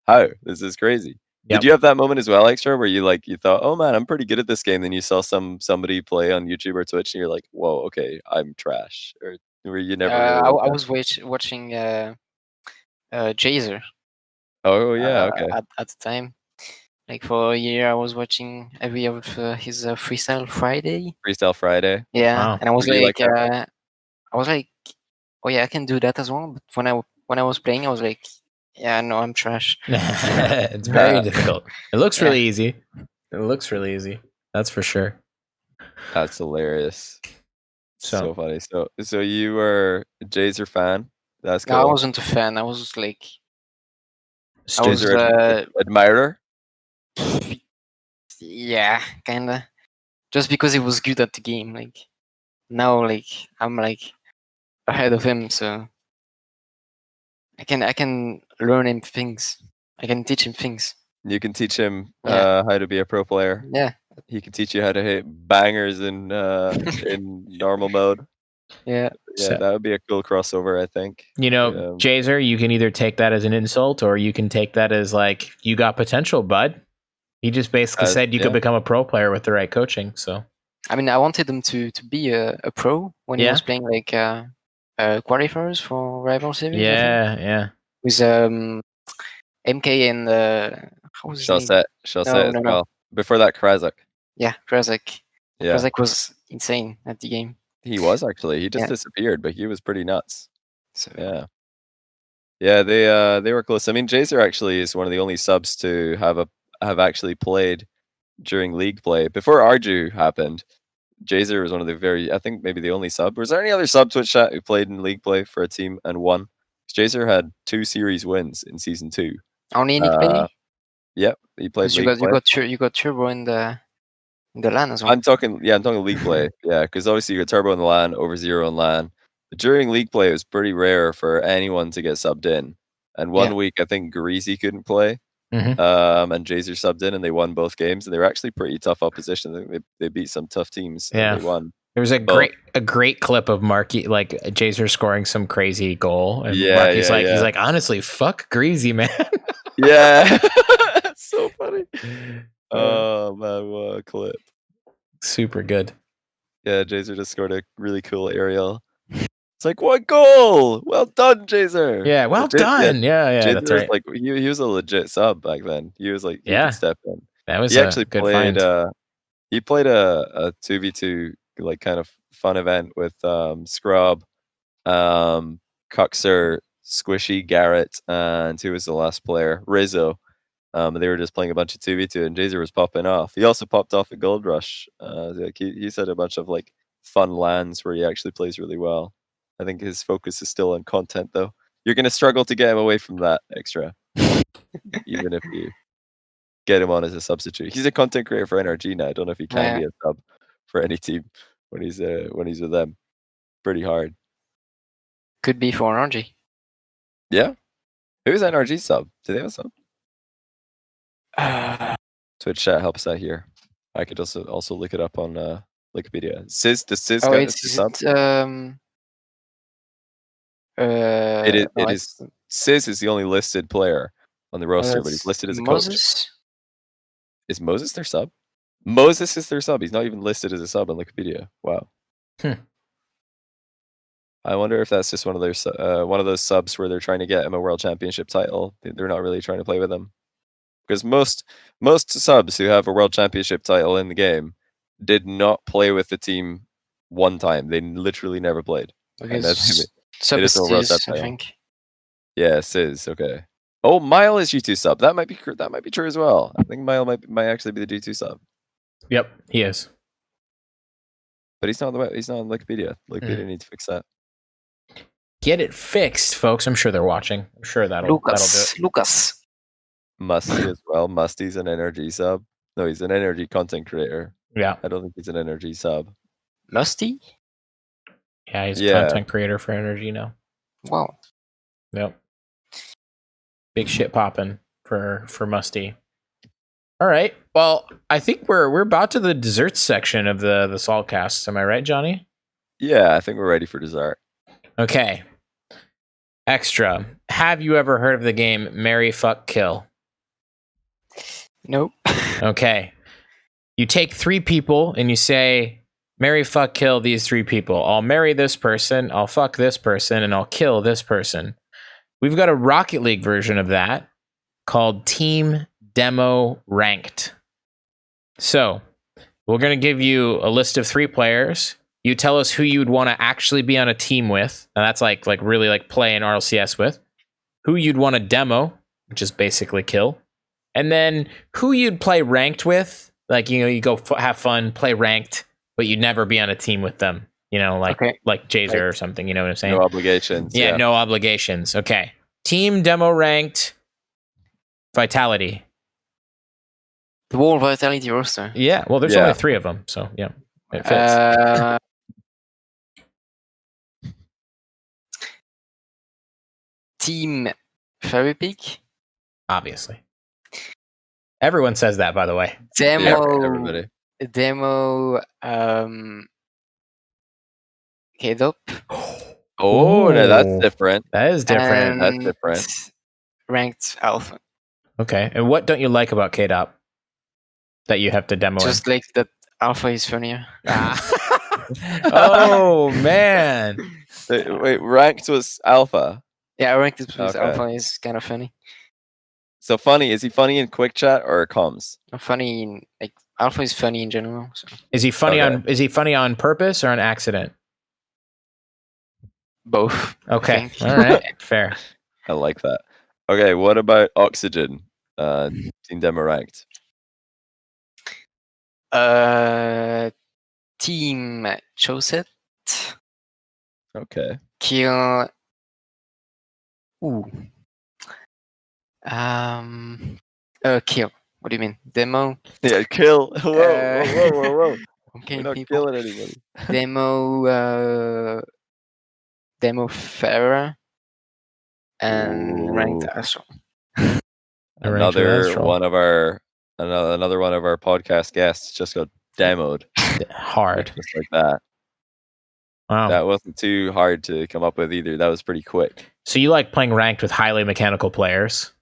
How? This is crazy. Yep. Did you have that moment as well, Extra, where you thought, oh man, I'm pretty good at this game, then you saw somebody play on YouTube or Twitch, and you're like, whoa, okay, I'm trash, or were you never really I like that? was watching Jazer Oh yeah, okay. at the time. Like for a year, I was watching every of his Freestyle Friday. Freestyle Friday. Yeah, Wow. and I was Were you like like, oh yeah, I can do that as well. But when I was playing, I was like, yeah, no, I'm trash. It's very difficult. It looks Yeah. really easy. It looks really easy. That's for sure. That's hilarious. So So funny. So you were a Jazer fan. That's No, I cool. wasn't a fan. I was like, I was Jazer admirer. yeah, kinda. Just because he was good at the game. Like now, like I'm like ahead of him, so I can learn him things. I can teach him things. You can teach him Yeah. how to be a pro player. Yeah, He can teach you how to hit bangers in normal mode. yeah. Yeah, So- that would be a cool crossover, I think. Jazer, you can either take that as an insult or you can take that as like, you got potential, bud. He just basically said you could become a pro player with the right coaching. So I mean, I wanted him to be a pro when he was playing like qualifiers for Rival Series. yeah. With MK and how was his name? Shawset as No. well. Before that, Krazak. Yeah, Krazak. Yeah, Krazak was insane at the game. he was actually. He just Yeah. disappeared, but he was pretty nuts. So Yeah, they were close. I mean, Jazer actually is one of the only subs to have actually played during league play. Before Arju happened, Jazer was one of the I think maybe the only sub. Was there any other sub Twitch chat who played in league play for a team and won? Jazer had 2 series wins in season 2. only in play. Yep, he played league play. You got Turbo in the LAN as well. I'm talking league play. Yeah, because obviously you got Turbo in the LAN, over 0 in LAN. But during league play, it was pretty rare for anyone to get subbed in. And one week, I think Greasy couldn't play. And Jazer subbed in, and they won both games. And they were actually pretty tough opposition. They beat some tough teams. Yeah. And they won. There was a great clip of Marky, like Jazer scoring some crazy goal, and Marky's he's like, honestly, fuck Greasy, man. Yeah, it's so funny. Oh man, what a clip! Super good. Yeah, Jazer just scored a really cool aerial. It's like, what goal? Well done, Jazer. Yeah, well done. Yeah, Jazer that's right. was like he was a legit sub back then. He was like he could step in. That was He actually good played. find. He played a 2v2 like kind of fun event with Scrub, Cuxer, Squishy, Garrett, and who was the last player? Rizzo. They were just playing a bunch of 2v2, and Jazer was popping off. He also popped off at Gold Rush. Like he's had a bunch of like fun lands where he actually plays really well. I think his focus is still on content, though. You're gonna struggle to get him away from that Extra, even if you get him on as a substitute. He's a content creator for NRG now. I don't know if he can be a sub for any team when he's with them. Pretty hard. Could be for NRG. Yeah. Who's NRG sub? Do they have a sub? Twitch chat helps out here. I could also look it up on Wikipedia. Does Sis count as a sub? It is. Sis is the only listed player on the roster, but he's listed as a coach. Is Moses their sub? Moses is their sub. He's not even listed as a sub on Wikipedia. Wow. I wonder if that's just one of those subs where they're trying to get him a world championship title. They're not really trying to play with him. Because most subs who have a world championship title in the game did not play with the team one time. They literally never played. Okay, sub is Sis, I think. Yeah, Sis. Okay. Oh, Mile is G2 sub. That might be true as well. I think Mile might actually be the G2 sub. Yep, he is. But he's not on Wikipedia. Wikipedia needs to fix that. Get it fixed, folks. I'm sure they're watching. I'm sure that'll do it. Lucas. Musty as well. Musty's an NRG sub. No, he's an NRG content creator. Yeah. I don't think he's an NRG sub. Musty? Yeah, he's a content creator for Energy now. Wow. Yep. Big shit popping for Musty. All right. Well, I think we're about to the dessert section of the Saltcast. Am I right, Johnny? Yeah, I think we're ready for dessert. Okay. Extra. Have you ever heard of the game Marry, Fuck, Kill? Nope. Okay. You take 3 people and you say, marry, fuck, kill these 3 people. I'll marry this person, I'll fuck this person, and I'll kill this person. We've got a Rocket League version of that called Team Demo Ranked. So we're going to give you a list of 3 players. You tell us who you'd want to actually be on a team with. And that's like really like play in RLCS with. Who you'd want to demo, which is basically kill. And then who you'd play ranked with. Like, you go have fun, play ranked, but you'd never be on a team with them. Like Jazer or something. You know what I'm saying? No obligations. Yeah, no obligations. Okay. Team demo ranked. Vitality. The whole Vitality roster. Yeah, well, there's only 3 of them, so yeah, it fits. Team Fairy Peak. Obviously. Everyone says that, by the way. Demo. Yeah, everybody. Demo. K-Dop. Oh, no, that's different. That is different. That's different. Ranked Alpha. Okay, and what don't you like about K-Dop that you have to demo? Just like that Alpha is funnier. Oh, man. Wait, ranked was Alpha. Yeah, ranked with Alpha is kind of funny. So funny. Is he funny in quick chat or comms? Funny in Alpha is funny in general. So. Is he funny on purpose or on accident? Both. Okay. All right. Fair. I like that. Okay, what about Oxygen? Team demo ranked. Team Choset. Okay. Kill. Ooh. Kill. What do you mean? Demo? Yeah, kill. Whoa. Okay, We're not people. killing anybody. Demo Farah and ranked Ooh. Astro. Another one of our podcast guests just got demoed. Hard. Just like that. Wow. That wasn't too hard to come up with either. That was pretty quick. So you like playing ranked with highly mechanical players?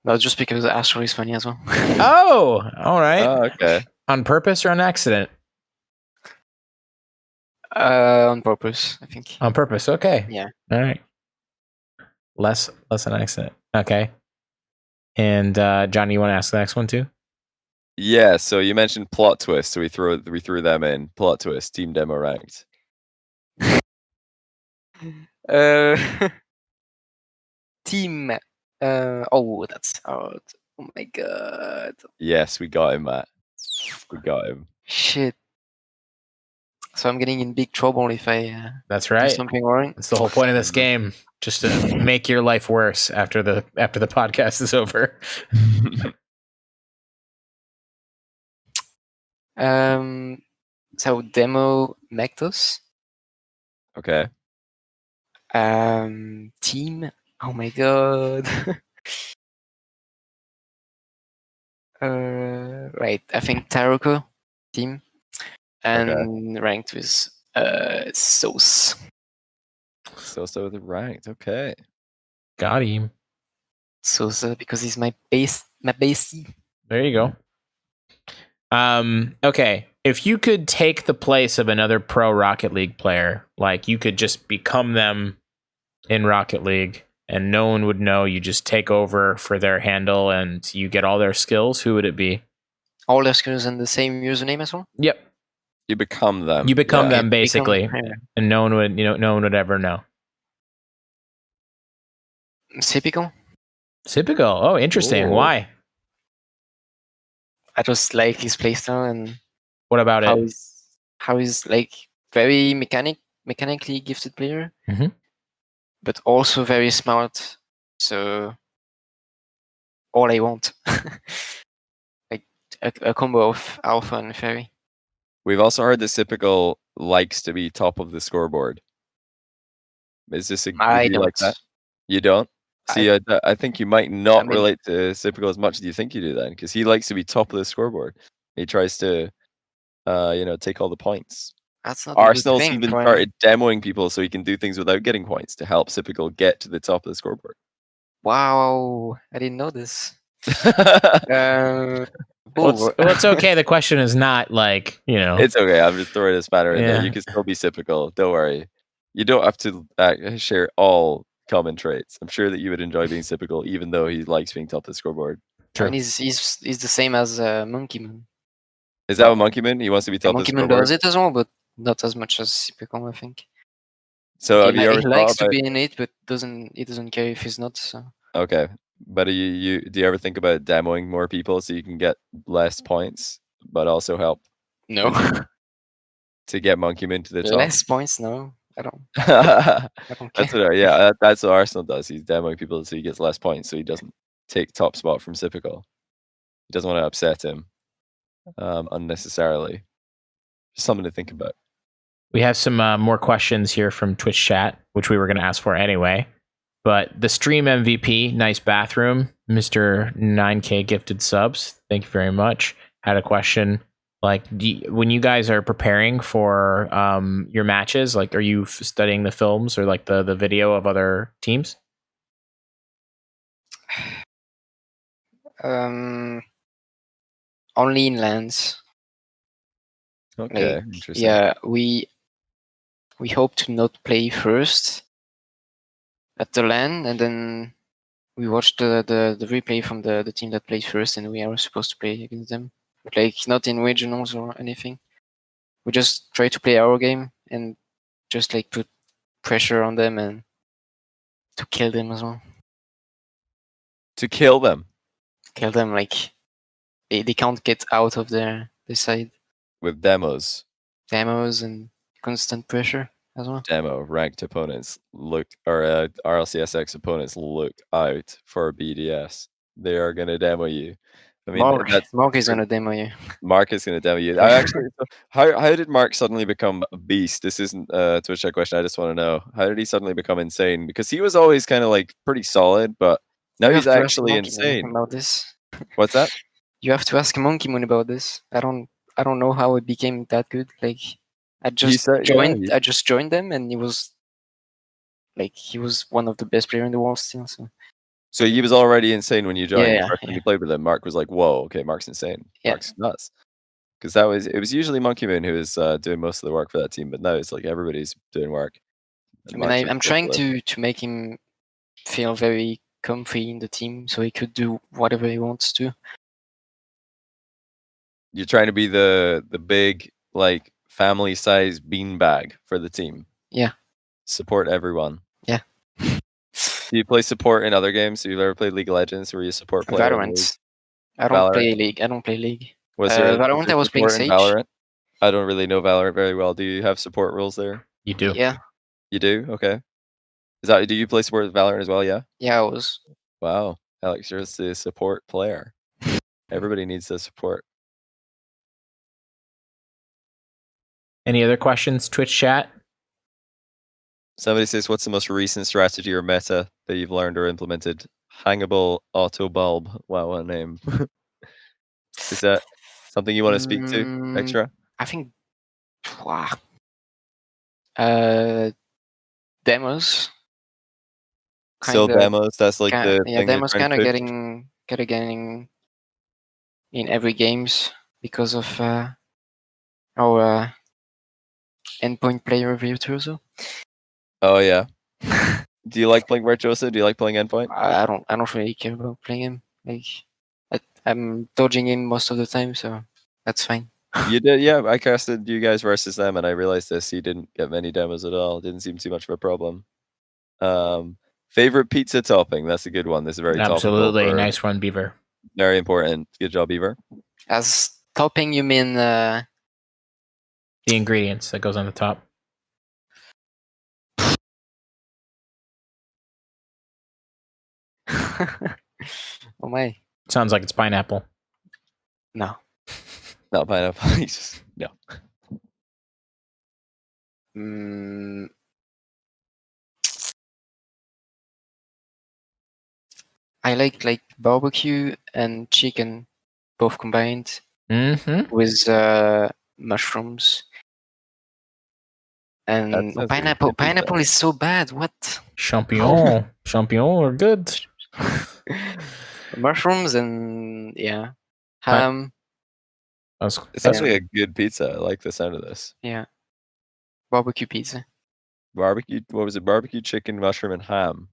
No, just because Astro is funny as well. Oh, all right. Oh, okay. On purpose or on accident? On purpose, I think. On purpose. Okay. Yeah. All right. Less an accident. Okay. And Johnny, you want to ask the next one too? Yeah. So you mentioned plot twist, so we threw them in. Plot twist. Team demo ranked. Team. That's hard. Oh my god. Yes, we got him, Matt. We got him. Shit. So I'm getting in big trouble if I. That's right. Do something wrong. That's the whole point of this game, just to make your life worse after the podcast is over. So demo Mectos. Okay. Team. Oh my god. Right. I think Taroko team. And ranked with Sauce. So the ranked. Okay. Got him. Sauce because he's my basey. There you go. Okay. If you could take the place of another pro Rocket League player, like you could just become them in Rocket League and no one would know, you just take over for their handle and you get all their skills, who would it be? All their skills and the same username as well? Yep. You become them. You become them basically. And no one would ever know. Typical? Typical. Oh, interesting. Ooh. Why? I just like his playstyle and What about how it? he's like very mechanically gifted player, Mhm. but also very smart. So all I want, like a combo of Alpha and Fairy. We've also heard that Typical likes to be top of the scoreboard. Is this do I you like don't. that? You don't? See, I think you might I not mean, relate to Typical as much as you think you do then, because he likes to be top of the scoreboard. He tries to, take all the points. that's not a good Arsenal's thing, even Brian. started demoing people so he can do things without getting points to help Typical get to the top of the scoreboard. Wow, I didn't know this. Well, it's okay. The question is not like, It's okay. I'm just throwing a spanner in there. Yeah. You can still be Typical. Don't worry. You don't have to share all common traits. I'm sure that you would enjoy being Typical, even though he likes being top of the scoreboard. I mean, he's the same as Monkey Moon. Is that what Monkey Moon? He wants to be top of the Monkey Moon scoreboard? does it as well, but not as much as Typical, I think. So have He you ever likes thought to about? be in it, but he doesn't care if he's not. So. Okay, but do you ever think about demoing more people so you can get less points, but also help No. to get Monkey Moon to the top? Less points? No, I don't. I don't care. That's what Arsenal does. He's demoing people so he gets less points, so he doesn't take top spot from Typical. He doesn't want to upset him unnecessarily. Just something to think about. We have some more questions here from Twitch chat, which we were going to ask for anyway. But the stream MVP, nice bathroom, Mr. 9K gifted subs. Thank you very much. Had a question. Like, when you guys are preparing for your matches, like, are you studying the films or like the video of other teams? Only in lands. Okay, Like, interesting. yeah, we hope to not play first at the LAN, and then we watch the replay from the team that played first, and we are supposed to play against them. But like, not in regionals or anything. We just try to play our game and just like put pressure on them and to kill them as well. To kill them? Kill them, like they can't get out of their side. With demos and constant pressure as well. Demo ranked opponents look, or RLCSX opponents look out for BDS. They are going to demo you. I mean, Mark is gonna demo you. Mark is going to demo you. I actually, how did Mark suddenly become a beast? This isn't a Twitch chat question. I just want to know, how did he suddenly become insane? Because he was always kind of like pretty solid, but now he's actually insane. About this. What's that? You have to ask Monkey Moon about this. I don't know how it became that good. Like, I just joined them, and he was one of the best players in the world still. So he was already insane when you joined. Yeah, When you played with him, Mark was like, "Whoa, okay, Mark's insane. Yeah. Mark's nuts." Because it was usually Monkey Moon who was doing most of the work for that team, but now it's like everybody's doing work. I mean, I'm trying to make him feel very comfy in the team, so he could do whatever he wants to. You're trying to be the big, like, family size beanbag for the team. Yeah. Support everyone. Yeah. Do you play support in other games? Have you ever played League of Legends where you support player? Valorant. I don't play League. Was there Valorant? I was playing support in Sage. Valorant? I don't really know Valorant very well. Do you have support rules there? You do. Yeah. You do? Okay. Do you play support with Valorant as well? Yeah. Yeah, I was. Wow, Alex, you're the support player. Everybody needs the support. Any other questions, Twitch chat? Somebody says, what's the most recent strategy or meta that you've learned or implemented? Hangable auto bulb. Wow, what a name. Is that something you want to speak to extra? I think demos. Still demos, that's like the thing demos kind of getting in every games because of our endpoint player Virtuoso. Oh yeah. Do you like playing Virtuoso? Do you like playing endpoint? I don't really care about playing him. Like, I'm dodging him most of the time, so that's fine. You did, yeah. I casted you guys versus them, and I realized this. You didn't get many demos at all. It didn't seem too much of a problem. Favorite pizza topping? That's a good one. This is very Absolutely. topical. Nice one, Beaver. Very important. Good job, Beaver. As topping, you mean The ingredients that goes on the top. oh my, Sounds like it's pineapple. no. Not pineapple. No. Mm, I like barbecue and chicken, both combined Mm-hmm. with mushrooms. That And sounds like a pineapple. good pizza. Pineapple is so bad. What? Champignon. Champignon are good. Mushrooms and Pi- ham. That's, It sounds that's like a good pizza. I like the sound of this. Yeah, barbecue pizza. Barbecue. What was it? Barbecue chicken, mushroom, and ham.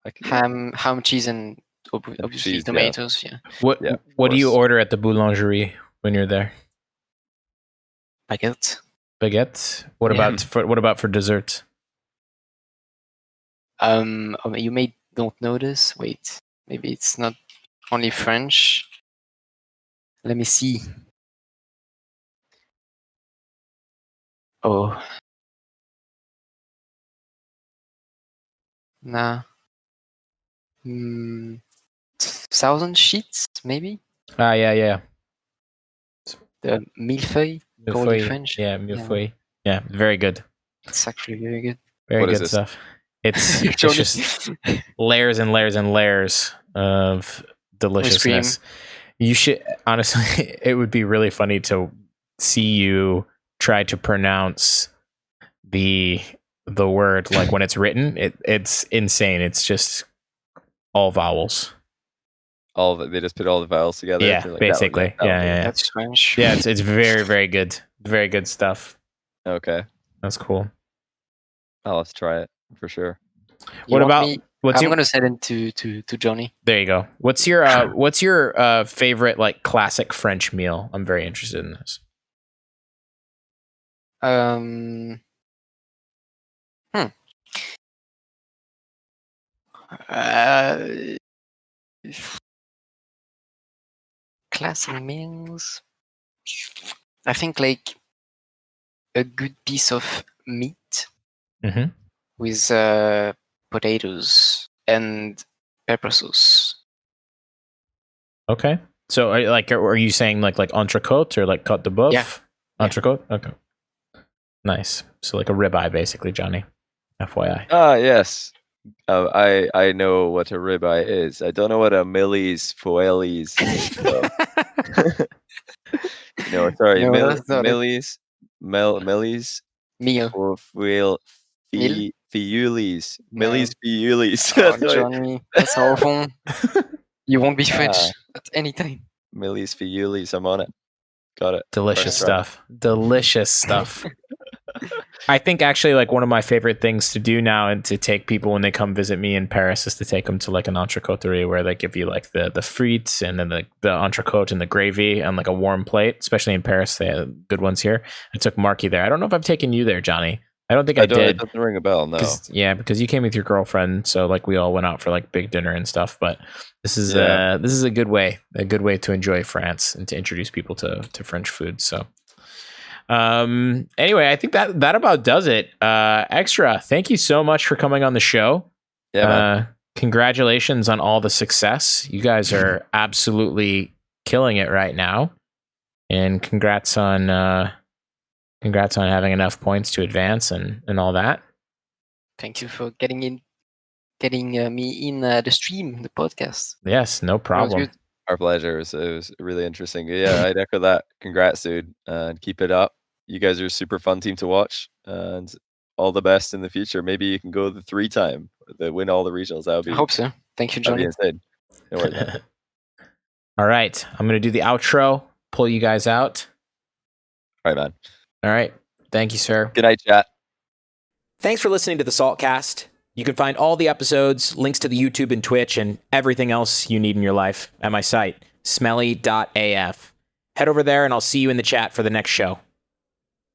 I could go. Ham, cheese, and obviously cheese, yeah. tomatoes. Yeah. what Yeah, of what do you course. order at the boulangerie when you're there? Baguette. Baguette. What Yeah. about for dessert? You may don't know this. Wait, maybe it's not only French. Let me see. Oh. Nah. 1,000 sheets, maybe? Yeah. The millefeuille, called in French. Yeah, millefeuille. Yeah, very good. It's actually very good. Very What is good this? stuff. It's Johnny. just layers and layers and layers of deliciousness. You should honestly, it would be really funny to see you try to pronounce the word like when it's written. It's insane. It's just all vowels. All of it. They just put all the vowels together. Yeah, They're like, basically. Yeah. That's French. Yeah, it's very, very good. Very good stuff. Okay. That's cool. I'll have to try it for sure. What about I'm gonna send it to Johnny. There you go. What's your favorite like classic French meal? I'm very interested in this. Classic meals. I think like a good piece of meat Mm-hmm. with potatoes and pepper sauce. Okay. So are you saying like entrecôte or like côte de bœuf? Yeah. Entrecôte? Okay. Nice. So like a ribeye basically, Johnny. FYI. Ah, yes. I know what a ribeye is. I don't know what a Millie's Foelies is, though. No, sorry, No, that's not it. Millie's Millie's Meal. Fiulis. No. Millie's Fiulis. Oh, Johnny, that's awful. You won't be French at any time. Millie's Fiulis. I'm on it. Got it. Delicious First try. stuff. Delicious stuff. I think actually like one of my favorite things to do now and to take people when they come visit me in Paris is to take them to like an entrecôterie where they give you like the frites and then the entrecôte and the gravy and like a warm plate, especially in Paris. They have good ones here. I took Marky there. I don't know if I've taken you there, Johnny. I don't think I did. It doesn't ring a bell, no. Because you came with your girlfriend, so like we all went out for like big dinner and stuff. But this is a good way to enjoy France and to introduce people to French food. So anyway, I think that about does it. Extra, thank you so much for coming on the show. Yeah, man. Congratulations on all the success. You guys are absolutely killing it right now, and congrats on having enough points to advance and all that. Thank you for getting me in the stream, the podcast. Yes, no problem. Our pleasure. It was really interesting. Yeah, I'd echo that. Congrats, dude. And keep it up. You guys are a super fun team to watch. And all the best in the future. Maybe you can go the 3-time, win all the regionals. That would be. I hope so. Thank you, Johnny. That'd be insane. No worries, man. All right, I'm gonna do the outro. Pull you guys out. All right, man. All right. Thank you, sir. Good night, chat. Thanks for listening to the Saltcast. You can find all the episodes, links to the YouTube and Twitch, and everything else you need in your life at my site, smelly.af. Head over there and I'll see you in the chat for the next show.